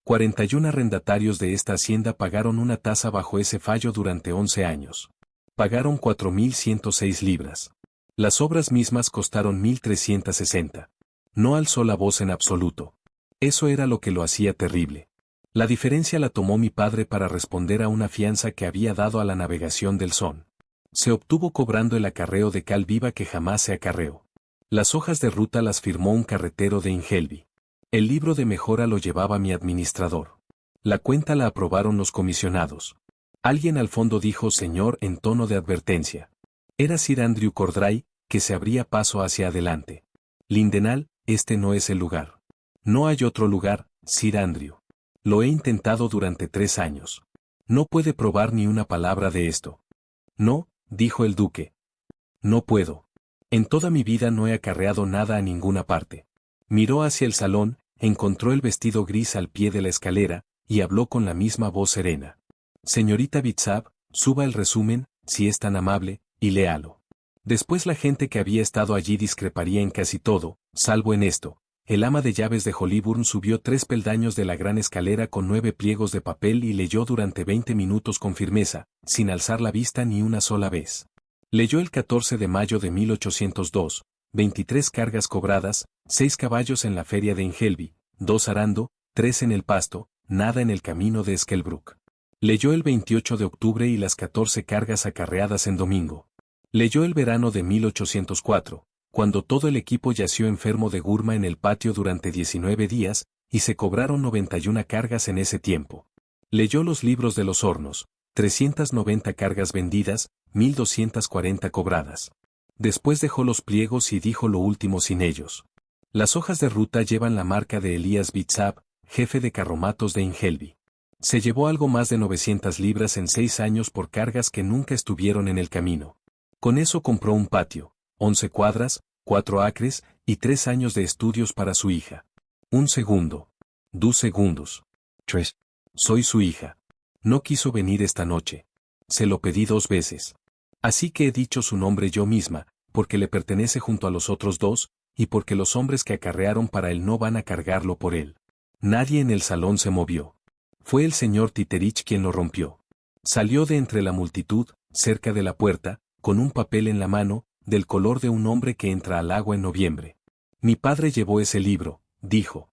41 arrendatarios de esta hacienda pagaron una tasa bajo ese fallo durante 11 años. Pagaron 4.106 libras. Las obras mismas costaron 1.360. No alzó la voz en absoluto. Eso era lo que lo hacía terrible. La diferencia la tomó mi padre para responder a una fianza que había dado a la navegación del Son. Se obtuvo cobrando el acarreo de cal viva que jamás se acarreó. Las hojas de ruta las firmó un carretero de Ingelby. El libro de mejora lo llevaba mi administrador. La cuenta la aprobaron los comisionados. Alguien al fondo dijo señor en tono de advertencia. Era Sir Andrew Cordray, que se abría paso hacia adelante. Lindenau, este no es el lugar. No hay otro lugar, Sir Andrew. Lo he intentado durante 3 años. No puede probar ni una palabra de esto. No, dijo el duque. No puedo. En toda mi vida no he acarreado nada a ninguna parte. Miró hacia el salón, encontró el vestido gris al pie de la escalera, y habló con la misma voz serena. Señorita Bitsab, suba el resumen, si es tan amable, y léalo. Después la gente que había estado allí discreparía en casi todo, salvo en esto. El ama de llaves de Hollyburn subió 3 peldaños de la gran escalera con 9 pliegos de papel y leyó durante 20 minutos con firmeza, sin alzar la vista ni una sola vez. Leyó el 14 de mayo de 1802, 23 cargas cobradas, 6 caballos en la feria de Ingelby, 2 arando, 3 en el pasto, nada en el camino de Skelbrook. Leyó el 28 de octubre y las 14 cargas acarreadas en domingo. Leyó el verano de 1804, cuando todo el equipo yació enfermo de gurma en el patio durante 19 días, y se cobraron 91 cargas en ese tiempo. Leyó los libros de los hornos, 390 cargas vendidas, 1240 cobradas. Después dejó los pliegos y dijo lo último sin ellos. Las hojas de ruta llevan la marca de Elías Bitsab, jefe de carromatos de Ingelby. Se llevó algo más de 900 libras en 6 años por cargas que nunca estuvieron en el camino. Con eso compró un patio, 11 cuadras, 4 acres y 3 años de estudios para su hija. Un segundo. 2 segundos. 3. Soy su hija. No quiso venir esta noche. Se lo pedí 2 veces. Así que he dicho su nombre yo misma, porque le pertenece junto a los otros 2, y porque los hombres que acarrearon para él no van a cargarlo por él. Nadie en el salón se movió. Fue el señor Titterich quien lo rompió. Salió de entre la multitud, cerca de la puerta, con un papel en la mano, del color de un hombre que entra al agua en noviembre. Mi padre llevó ese libro, dijo.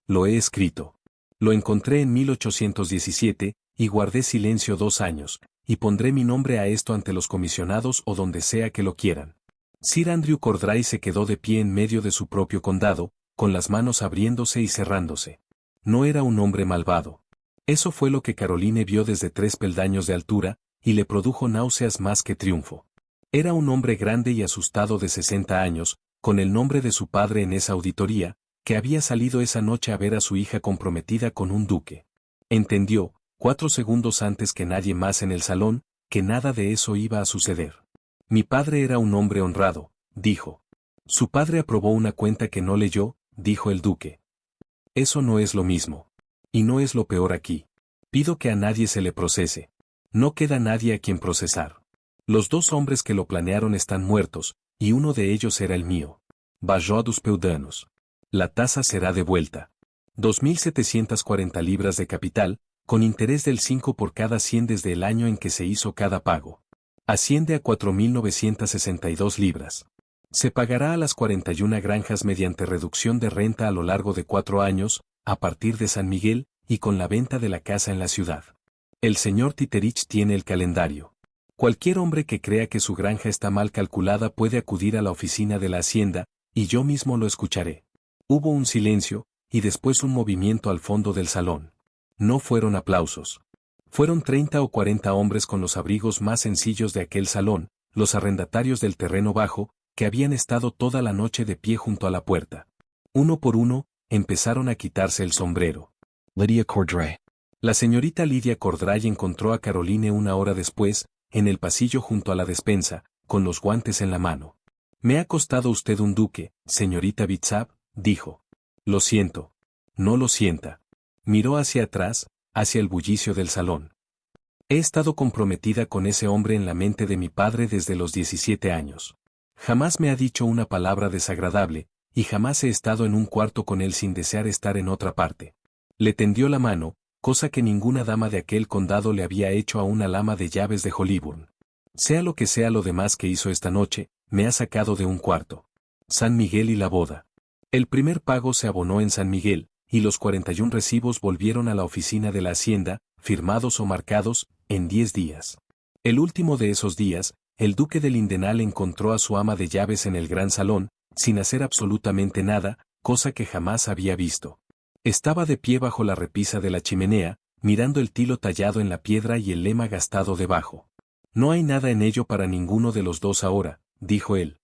Lo he escrito. Lo encontré en 1817, y guardé silencio 2 años, y pondré mi nombre a esto ante los comisionados o donde sea que lo quieran. Sir Andrew Cordray se quedó de pie en medio de su propio condado, con las manos abriéndose y cerrándose. No era un hombre malvado. Eso fue lo que Caroline vio desde 3 peldaños de altura, y le produjo náuseas más que triunfo. Era un hombre grande y asustado de 60 años, con el nombre de su padre en esa auditoría, que había salido esa noche a ver a su hija comprometida con un duque. Entendió, 4 segundos antes que nadie más en el salón, que nada de eso iba a suceder. Mi padre era un hombre honrado, dijo. Su padre aprobó una cuenta que no leyó, dijo el duque. Eso no es lo mismo. Y no es lo peor aquí. Pido que a nadie se le procese. No queda nadie a quien procesar. Los 2 hombres que lo planearon están muertos, y uno de ellos era el mío. Bajó a dos peudanos. La tasa será devuelta. 2.740 libras de capital, con interés del 5 por cada 100 desde el año en que se hizo cada pago. Asciende a 4.962 libras. Se pagará a las 41 granjas mediante reducción de renta a lo largo de 4 años, a partir de San Miguel, y con la venta de la casa en la ciudad. El señor Titterich tiene el calendario. Cualquier hombre que crea que su granja está mal calculada puede acudir a la oficina de la hacienda, y yo mismo lo escucharé. Hubo un silencio, y después un movimiento al fondo del salón. No fueron aplausos. Fueron 30 o 40 hombres con los abrigos más sencillos de aquel salón, los arrendatarios del terreno bajo, que habían estado toda la noche de pie junto a la puerta. Uno por uno, empezaron a quitarse el sombrero. Lydia Cordray. La señorita Lydia Cordray encontró a Caroline 1 hora después, en el pasillo junto a la despensa, con los guantes en la mano. Me ha costado usted un duque, señorita Bitsap, dijo. Lo siento. No lo sienta. Miró hacia atrás, hacia el bullicio del salón. He estado comprometida con ese hombre en la mente de mi padre desde los 17 años. Jamás me ha dicho una palabra desagradable, y jamás he estado en un cuarto con él sin desear estar en otra parte. Le tendió la mano, cosa que ninguna dama de aquel condado le había hecho a una ama de llaves de Hollyburn. Sea lo que sea lo demás que hizo esta noche, me ha sacado de un cuarto. San Miguel y la boda. El primer pago se abonó en San Miguel, y los 41 recibos volvieron a la oficina de la hacienda, firmados o marcados, en 10 días. El último de esos días, el duque de Lindenau encontró a su ama de llaves en el gran salón, sin hacer absolutamente nada, cosa que jamás había visto. Estaba de pie bajo la repisa de la chimenea, mirando el tilo tallado en la piedra y el lema gastado debajo. No hay nada en ello para ninguno de los 2 ahora, dijo él.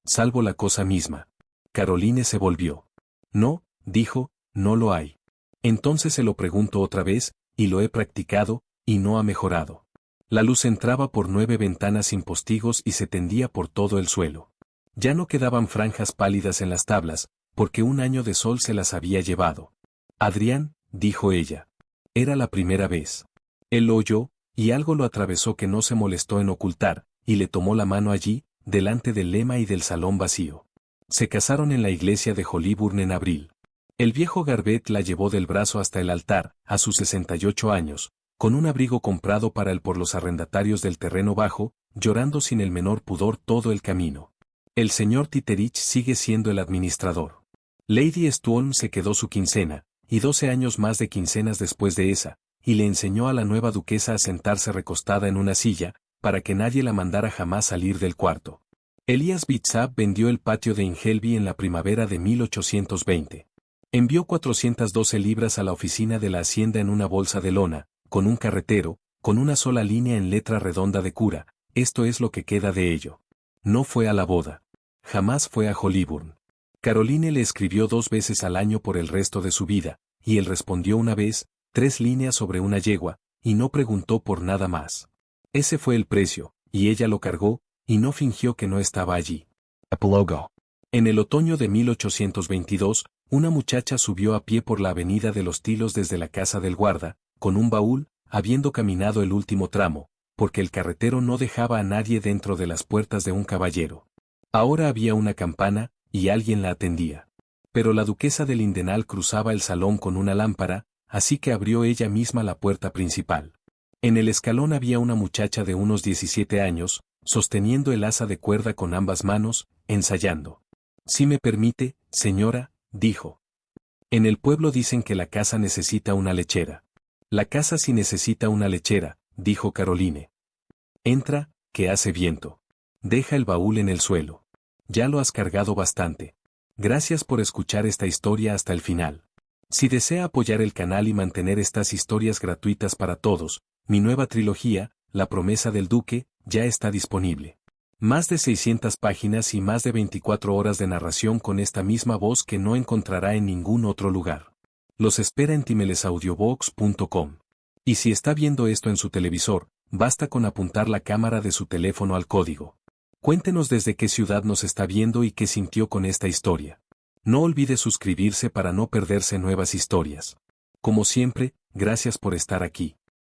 Salvo la cosa misma. Caroline se volvió. No, dijo, no lo hay. Entonces se lo pregunto otra vez, y lo he practicado, y no ha mejorado. La luz entraba por 9 ventanas sin postigos y se tendía por todo el suelo. Ya no quedaban franjas pálidas en las tablas, porque un año de sol se las había llevado. Adrián, dijo ella. Era la primera vez. Él lo oyó, y algo lo atravesó que no se molestó en ocultar, y le tomó la mano allí, delante del lema y del salón vacío. Se casaron en la iglesia de Hollyburn en abril. El viejo Garbett la llevó del brazo hasta el altar, a sus 68 años, con un abrigo comprado para él por los arrendatarios del terreno bajo, llorando sin el menor pudor todo el camino. El señor Titterich sigue siendo el administrador. Lady Stuholm se quedó su quincena, y 12 años más de quincenas después de esa, y le enseñó a la nueva duquesa a sentarse recostada en una silla, para que nadie la mandara jamás salir del cuarto. Elias Bitsap vendió el patio de Ingelby en la primavera de 1820. Envió 412 libras a la oficina de la hacienda en una bolsa de lona, con un carretero, con una sola línea en letra redonda de cura, esto es lo que queda de ello. No fue a la boda. Jamás fue a Hollyburn. Caroline le escribió 2 veces al año por el resto de su vida, y él respondió una vez, 3 líneas sobre una yegua, y no preguntó por nada más. Ese fue el precio, y ella lo cargó, y no fingió que no estaba allí. Epílogo. En el otoño de 1822, una muchacha subió a pie por la avenida de los Tilos desde la casa del guarda, con un baúl, habiendo caminado el último tramo, porque el carretero no dejaba a nadie dentro de las puertas de un caballero. Ahora había una campana, y alguien la atendía. Pero la duquesa de Lindenau cruzaba el salón con una lámpara, así que abrió ella misma la puerta principal. En el escalón había una muchacha de unos 17 años, sosteniendo el asa de cuerda con ambas manos, ensayando. «Si me permite, señora», dijo. «En el pueblo dicen que la casa necesita una lechera». «La casa sí necesita una lechera», dijo Caroline. «Entra, que hace viento. Deja el baúl en el suelo. Ya lo has cargado bastante. Gracias por escuchar esta historia hasta el final. Si desea apoyar el canal y mantener estas historias gratuitas para todos, mi nueva trilogía, La promesa del duque, ya está disponible. Más de 600 páginas y más de 24 horas de narración con esta misma voz que no encontrará en ningún otro lugar. Los espera en timelesaudiobox.com. Y si está viendo esto en su televisor, basta con apuntar la cámara de su teléfono al código. Cuéntenos desde qué ciudad nos está viendo y qué sintió con esta historia. No olvide suscribirse para no perderse nuevas historias. Como siempre, gracias por estar aquí.